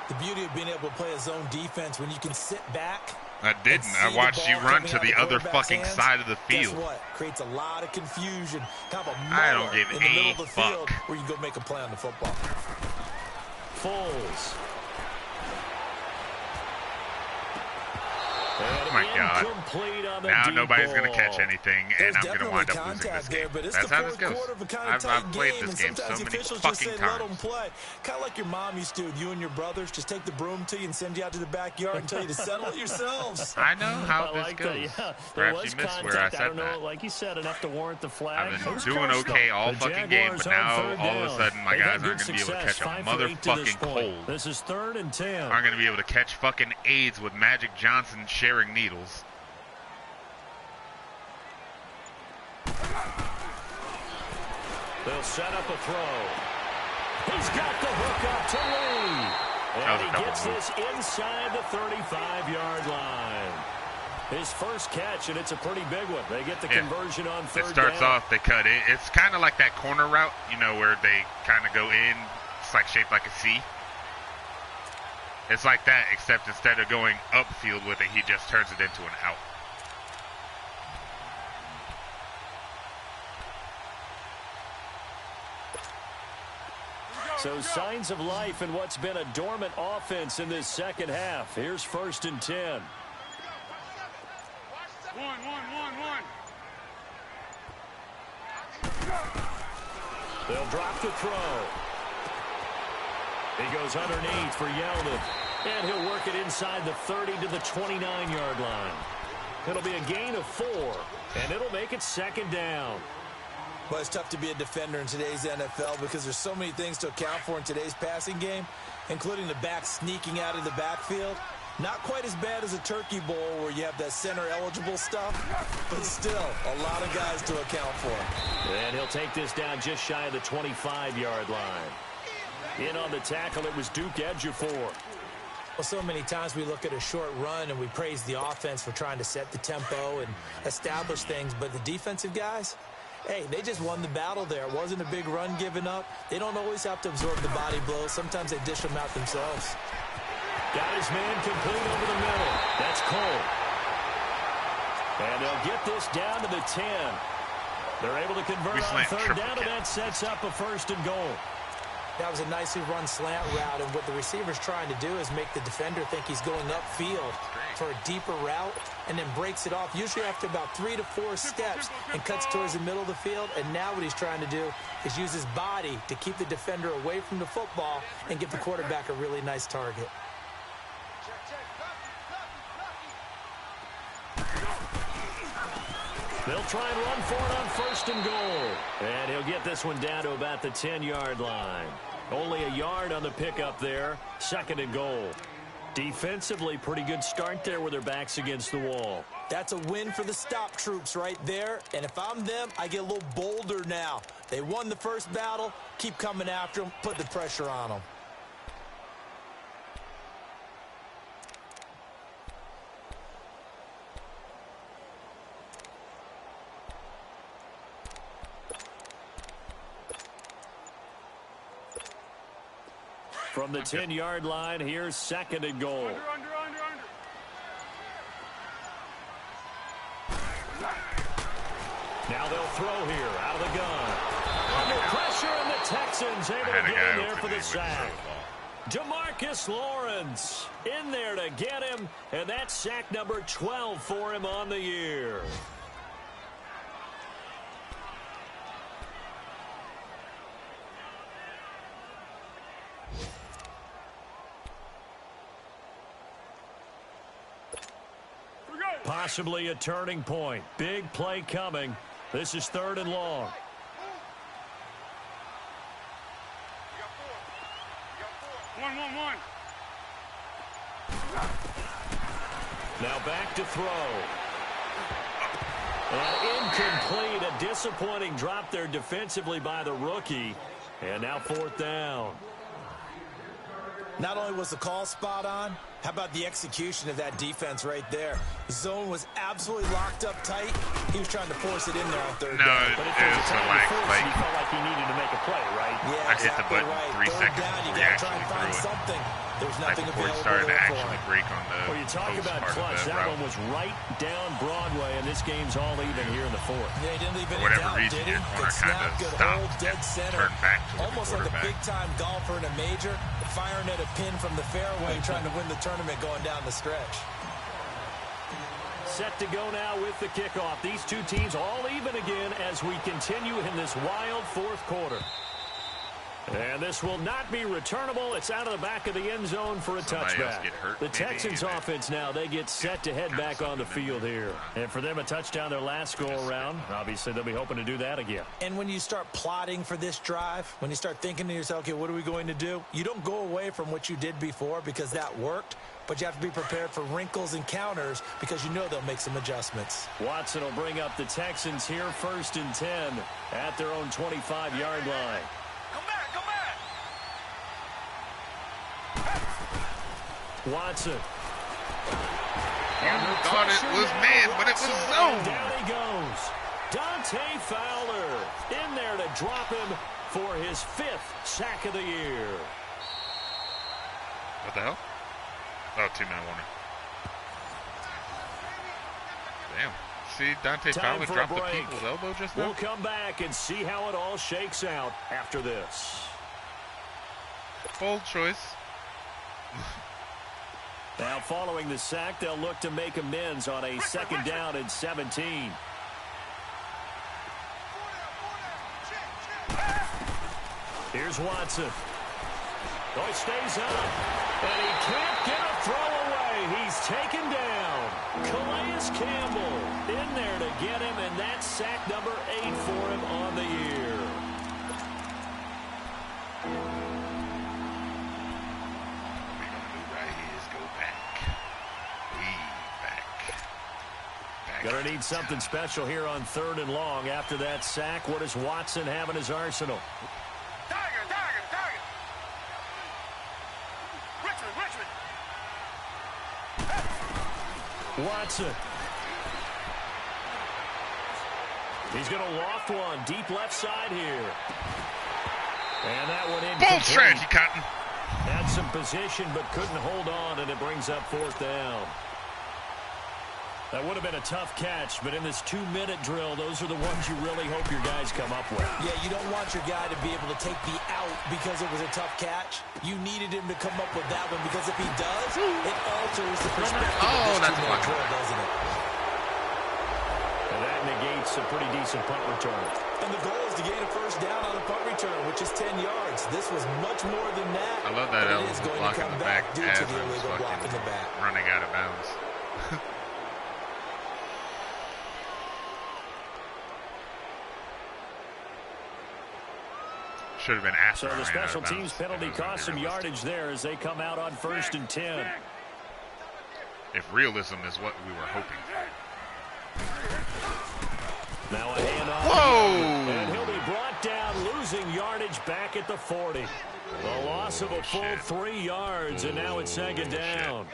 The beauty of being able to play a zone defense when you can sit back. I didn't. I watched you run to the other fucking side of the field. Guess what? Creates a lot of confusion. Kind of a I don't give in the middle a of the fuck. field where you go make a play on the football. Foles. Oh my God. Now nobody's going to catch anything, and I'm going to wind up losing this game. That's how this goes. I've played this game so many fucking times. Kind of like your mom used to, you and your brothers just take the broom to you and send you out to the backyard and tell you to settle it yourselves. I know how this goes. Perhaps you missed where I said that. Like you said, enough to warrant the flag. I've been doing okay all fucking game, but now all of a sudden my guys aren't going to be able to catch a motherfucking cold. This is 3rd and 10. Aren't going to be able to catch fucking AIDS with Magic Johnson sharing needles. They'll set up a throw. He's got the hook up to Lee. And he gets this inside the 35-yard line. His first catch, and it's a pretty big one. They get the conversion on 3rd down. It starts off, they cut it. It's kind of like that corner route, you know, where they kind of go in. It's like shaped like a C. It's like that, except instead of going upfield with it, he just turns it into an out. So signs of life in what's been a dormant offense in this second half. Here's 1st and 10. One. They'll drop the throw. He goes underneath for Yeldon. And he'll work it inside the 30 to the 29-yard line. It'll be a gain of 4, and it'll make it 2nd down. Well, it's tough to be a defender in today's NFL because there's so many things to account for in today's passing game, including the back sneaking out of the backfield. Not quite as bad as a turkey bowl where you have that center-eligible stuff, but still a lot of guys to account for. And he'll take this down just shy of the 25-yard line. In on the tackle, it was Duke Ejiofor. Well, so many times we look at a short run and we praise the offense for trying to set the tempo and establish things, but the defensive guys, hey, they just won the battle there. It wasn't a big run given up. They don't always have to absorb the body blows. Sometimes they dish them out themselves. Got his man complete over the middle. That's Cole. And they'll get this down to the 10. They're able to convert on 3rd down, and that sets up a 1st and goal. That was a nicely run slant route, and what the receiver's trying to do is make the defender think he's going upfield for a deeper route and then breaks it off, usually after about 3 to 4 steps, and cuts towards the middle of the field. And now what he's trying to do is use his body to keep the defender away from the football and give the quarterback a really nice target. They'll try and run for it on 1st and goal. And he'll get this one down to about the 10-yard line. Only a yard on the pickup there. 2nd and goal. Defensively, pretty good start there with their backs against the wall. That's a win for the stop troops right there. And if I'm them, I get a little bolder now. They won the first battle. Keep coming after them. Put the pressure on them. From the 10-yard line, here's 2nd and goal. Under. Now they'll throw here out of the gun. Under pressure, and the Texans able to get in there for the sack. DeMarcus Lawrence in there to get him, and that's sack number 12 for him on the year. Possibly a turning point. Big play coming. This is 3rd and long. One. Now back to throw. And incomplete. A disappointing drop there defensively by the rookie. And now 4th down. Not only was the call spot on, how about the execution of that defense right there? The zone was absolutely locked up tight. He was trying to force it in there on 3rd down. But if there's a time to force it, he felt like he needed to make a play, right? Yeah, I hit the button right. 3 seconds down, before you he gotta try actually and find threw it. something. There's Right nothing before he available started to there for actually him. break on the Well, you talk post about part clutch. of the That route. one was right down Broadway, and this game's all even here in the 4th. Yeah, he didn't leave any For whatever doubt, reason, did he? your corner Good snap, kinda good stopped hold, dead and center. turned back to the Almost like a quarterback. big-time golfer in a major, firing at a pin from the fairway, trying to win the tournament going down the stretch. Set to go now with the kickoff. These two teams all even again as we continue in this wild 4th quarter. And this will not be returnable. It's out of the back of the end zone for a Somebody else touchback. get hurt, The maybe, Texans offense now, they get set to head back on the field here. And for them, a touchdown their last go-around. Obviously, they'll be hoping to do that again. And when you start plotting for this drive, when you start thinking to yourself, okay, what are we going to do? You don't go away from what you did before because that worked, but you have to be prepared for wrinkles and counters because you know they'll make some adjustments. Watson will bring up the Texans here 1st and 10 at their own 25-yard line. Come back. Watson. You thought it was man, but it was zone. Down he goes. Dante Fowler in there to drop him for his 5th sack of the year. What the hell? Oh, 2-minute warning. Damn. See, Dante Fowler dropped the people's elbow just now? We'll come back and see how it all shakes out after this. Bold choice. Now, following the sack, they'll look to make amends on a 2nd down and 17. Here's Watson. Oh, he stays up. And he can't get a throw away. He's taken down. Calais Campbell in there to get him, and that's sack number 8 for him on the year. Gonna need something special here on 3rd and long. After that sack, what does Watson have in his arsenal? Tiger. Richmond. Watson. He's going to loft one deep left side here. And that one in. Bold strategy, Cotton. Had some position but couldn't hold on, and it brings up 4th down. That would have been a tough catch, but in this 2-minute drill, those are the ones you really hope your guys come up with. Yeah, you don't want your guy to be able to take the out because it was a tough catch. You needed him to come up with that one because if he does, it alters the perspective of this 2-minute drill, doesn't it? And that negates a pretty decent punt return. And the goal is to gain a 1st down on a punt return, which is 10 yards. This was much more than that. I love that Ellis block in the back due as to the I was illegal block in the back. running out of bounds. Should have been asked. So the special teams penalty cost some yardage there as they come out on 1st and 10. If realism is what we were hoping. Now a handoff. Whoa! And he'll be brought down, losing yardage back at the 40. A loss of a full 3 yards, and now it's 2nd down.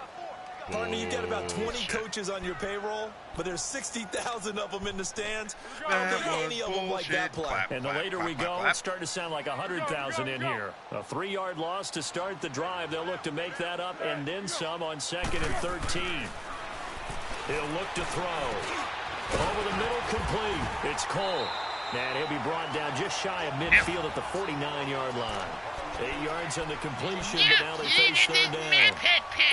Partner, you've got about 20 coaches on your payroll, but there's 60,000 of them in the stands. I don't think any of them like that play. And the later we go, it's starting to sound like 100,000 in here. A 3-yard loss to start the drive. They'll look to make that up and then some on 2nd and 13. He'll look to throw. Over the middle, complete. It's Cole. And he'll be brought down just shy of midfield at the 49-yard line. 8 yards on the completion, but now they face 3rd down.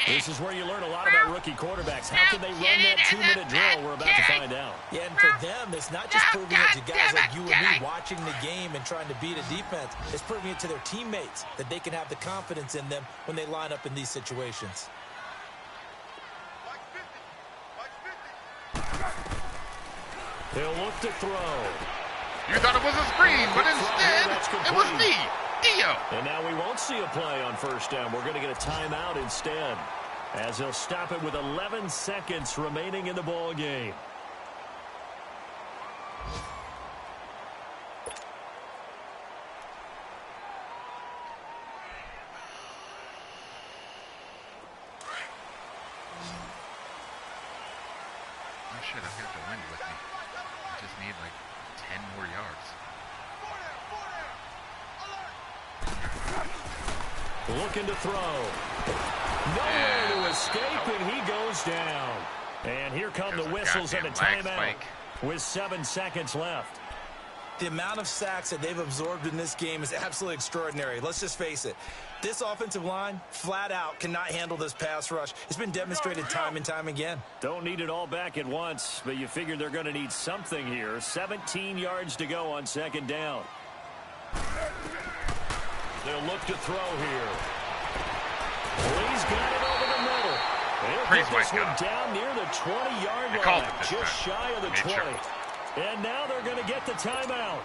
This is where you learn a lot about rookie quarterbacks. How can they run that 2-minute drill? We're about to find out. Yeah, and for them, it's not just proving it to guys like you and me watching the game and trying to beat a defense. It's proving it to their teammates that they can have the confidence in them when they line up in these situations. He'll look to throw. You thought it was a screen, but instead, it was me, Dio. And now we won't see a play on 1st down. We're going to get a timeout instead, as they'll stop it with 11 seconds remaining in the ball game. Oh shit, I've got the wind with me. I just need like 10 more yards. Looking to throw. Nowhere to escape, and he goes down. And here come the whistles and a timeout with 7 seconds left. The amount of sacks that they've absorbed in this game is absolutely extraordinary. Let's just face it. This offensive line, flat out, cannot handle this pass rush. It's been demonstrated time and time again. Don't need it all back at once, but you figure they're going to need something here. 17 yards to go on 2nd down. They'll look to throw here. Well, he's got it over the middle. He'll get this one down near the 20-yard line, just shy of the 20. And now they're going to get the timeout.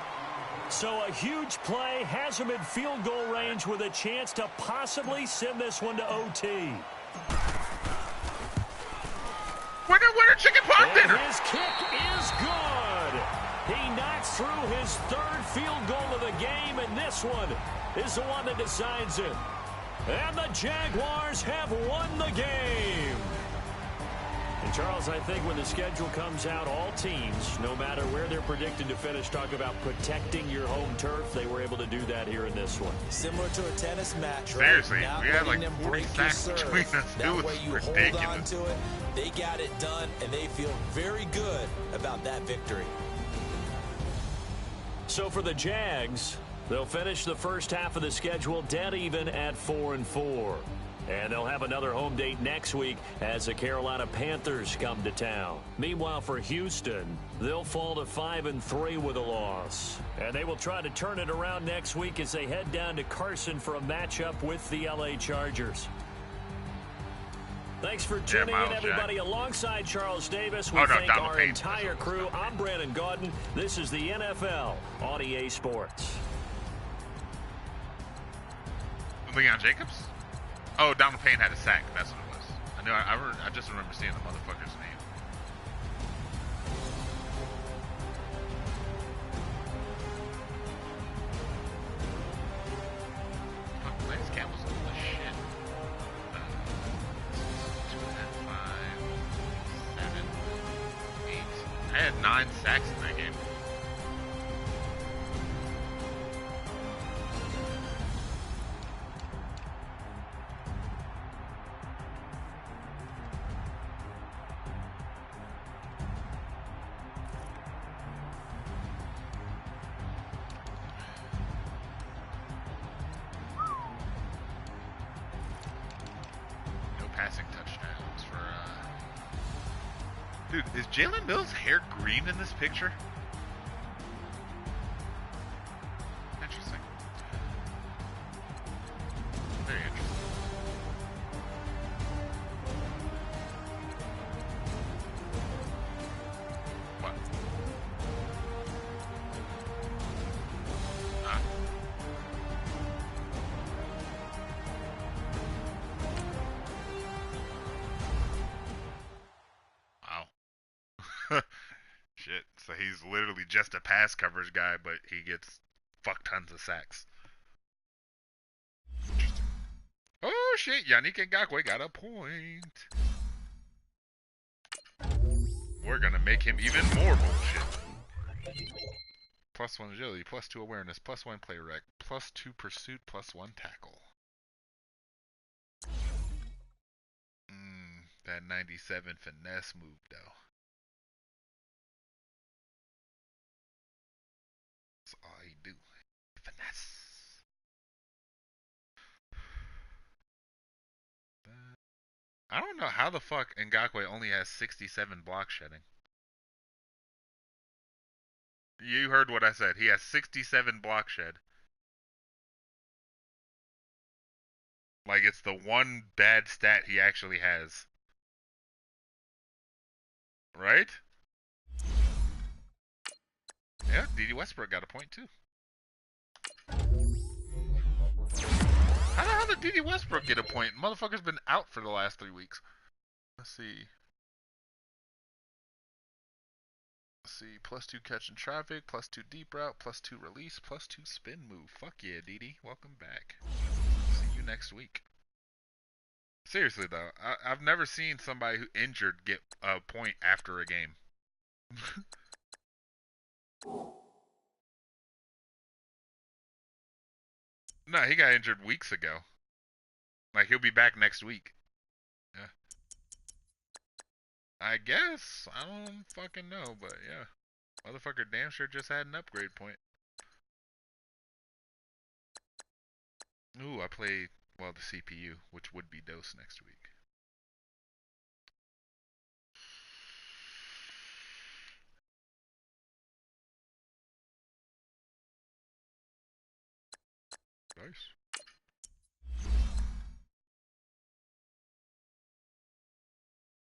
So a huge play has him in field goal range with a chance to possibly send this one to OT. Winner, winner, chicken pot dinner. And his kick is good. He knocks through his 3rd field goal of the game, and this one is the one that decides it. And the Jaguars have won the game. And Charles, I think when the schedule comes out, all teams, no matter where they're predicted to finish, talk about protecting your home turf. They were able to do that here in this one. Similar to a tennis match, right? Seriously, we had like 40 sacks between us. That way you hold on to it. They got it done, and they feel very good about that victory. So for the Jags, they'll finish the first half of the schedule dead even at 4-4. And they'll have another home date next week as the Carolina Panthers come to town. Meanwhile, for Houston, they'll fall to 5-3 with a loss. And they will try to turn it around next week as they head down to Carson for a matchup with the LA Chargers. Thanks for tuning in, everybody. Alongside Charles Davis, we thank our entire crew. I'm Brandon Gaudin. This is the NFL on EA Sports. Leon Jacobs? Oh, Donald Payne had a sack. That's what it was. I knew. I just remember seeing the motherfucker's name. Fuck, Lance Campbell's old as shit. 2, 5, 7, 8. I had 9 sacks in that game. Dude, is Jalen Mills' hair green in this picture? Interesting. Very interesting. What? Huh? Shit, so he's literally just a pass coverage guy, but he gets fuck tons of sacks. Interesting. Oh shit, Yannick Ngakoue got a point. We're gonna make him even more bullshit. +1 agility, +2 awareness, +1 play rec, +2 pursuit, +1 tackle. That 97 finesse move, though. That's all he do. Finesse. I don't know how the fuck Ngakoue only has 67 block shedding. You heard what I said. He has 67 block shed. Like, it's the one bad stat he actually has. Right? Yeah, D.D. Westbrook got a point, too. How the hell did D.D. Westbrook get a point? Motherfucker's been out for the last 3 weeks. Let's see. +2 catch in traffic, +2 deep route, +2 release, +2 spin move. Fuck yeah, DD. Welcome back. See you next week. Seriously though, I've never seen somebody who injured get a point after a game. No, he got injured weeks ago. Like, he'll be back next week. Yeah. I guess. I don't fucking know, but yeah. Motherfucker damn sure just had an upgrade point. Ooh, I played, well, the CPU, which would be Dose next week. Nice.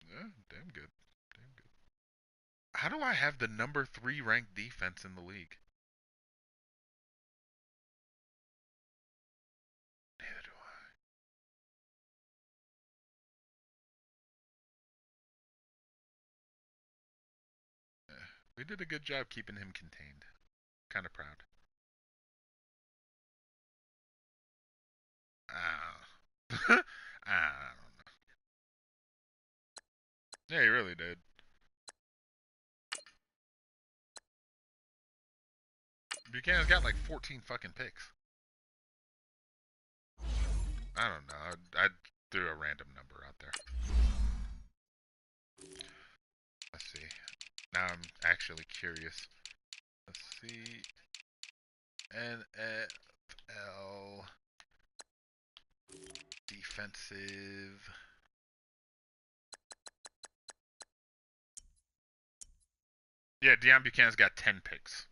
Yeah, damn good. Damn good. How do I have the number 3 ranked defense in the league? Neither do I. Yeah, we did a good job keeping him contained. Kind of proud. I don't know. Yeah, he really did. Buchanan's got like 14 fucking picks. I don't know. I threw a random number out there. Let's see. Now I'm actually curious. Let's see. NFL defensive. Yeah, Deion Buchanan's got 10 picks.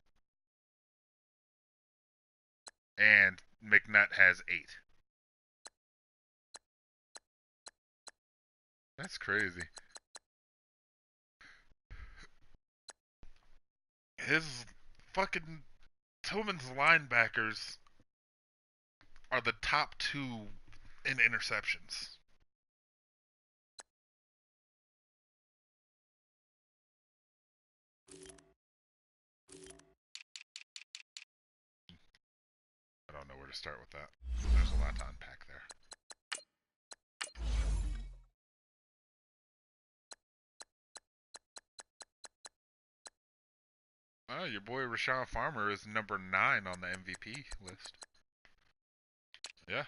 And McNutt has 8. That's crazy. His fucking Tillman's linebackers are the top 2 in interceptions. I don't know where to start with that. There's a lot to unpack there. Oh, your boy Rashawn Farmer is number 9 on the MVP list. Yeah.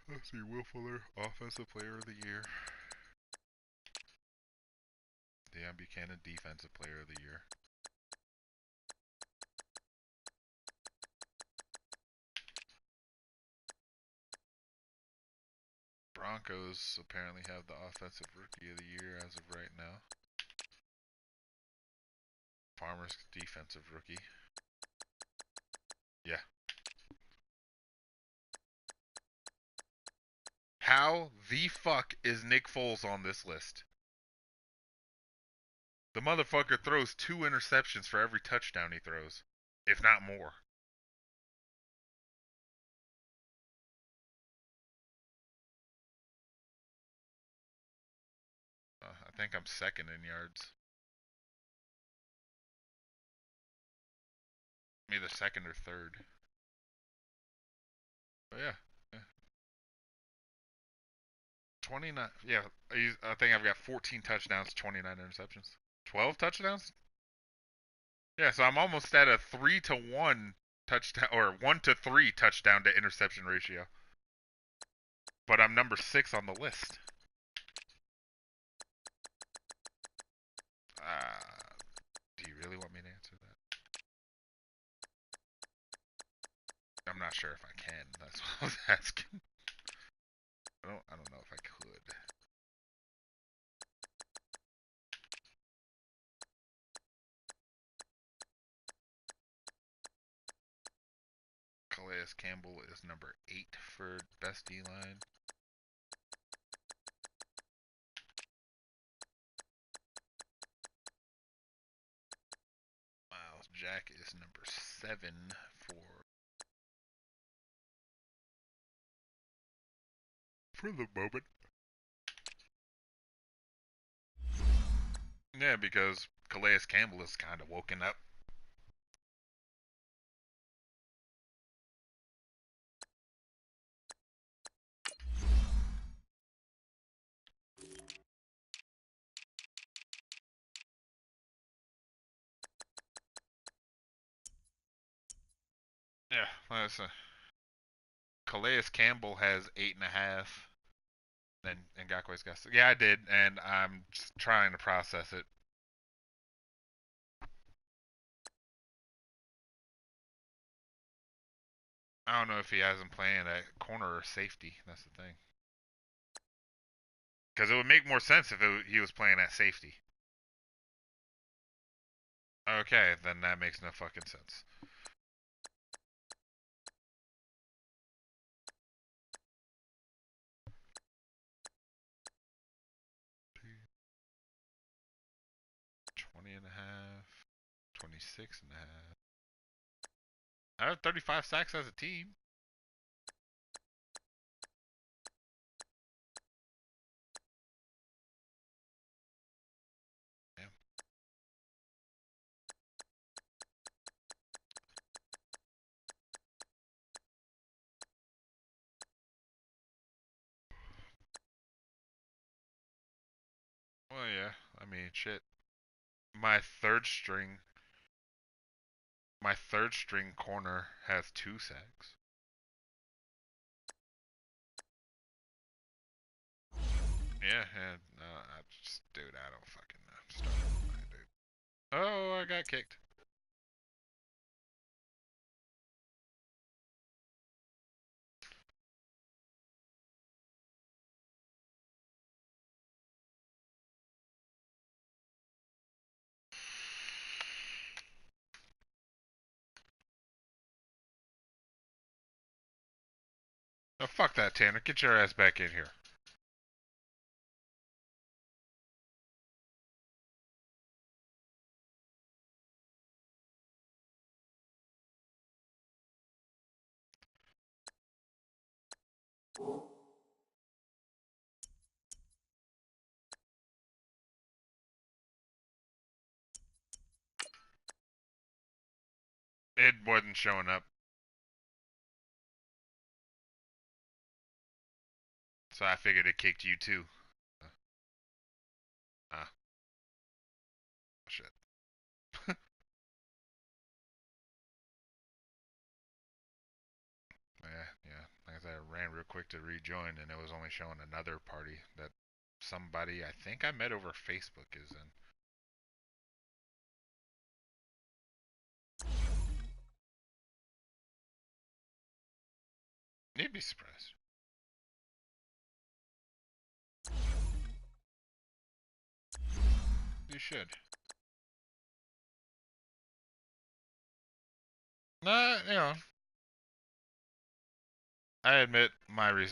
Let's see, Will Fuller, Offensive Player of the Year. Deion Buchanan, Defensive Player of the Year. Broncos apparently have the Offensive Rookie of the Year as of right now. Farmer's Defensive Rookie. Yeah. How the fuck is Nick Foles on this list? The motherfucker throws 2 interceptions for every touchdown he throws, if not more. I think I'm second in yards. I'm either second or third. But yeah, 29. Yeah, I think I've got 14 touchdowns, 29 interceptions. 12 touchdowns? Yeah, so I'm almost at a 3-to-1 touchdown, or 1-to-3 touchdown to interception ratio. But I'm number 6 on the list. Do you really want me to answer that? I'm not sure if I can. That's what I was asking. I don't know if I could. Calais Campbell is number 8 for best D-line. Miles Jack is number 7 for the moment. Yeah, because Calais Campbell is kind of woken up. Yeah, listen. Calais Campbell has 8.5. And Ngakwe's got 6. Yeah, I did, and I'm just trying to process it. I don't know if he has him playing at corner or safety. That's the thing. Because it would make more sense if he was playing at safety. Okay, then that makes no fucking sense. $20.5, 26.5. I have 35 sacks as a team. Damn. Well, yeah. I mean, shit. My third string corner has 2 sacks. Yeah, no, dude, I don't fucking know. Dude. Oh, I got kicked. Oh, fuck that, Tanner. Get your ass back in here. It wasn't showing up. So I figured it kicked you too. Shit. Yeah. Like I said, I ran real quick to rejoin, and it was only showing another party that somebody I think I met over Facebook is in. You'd be surprised. You should. Nah, I admit my reason.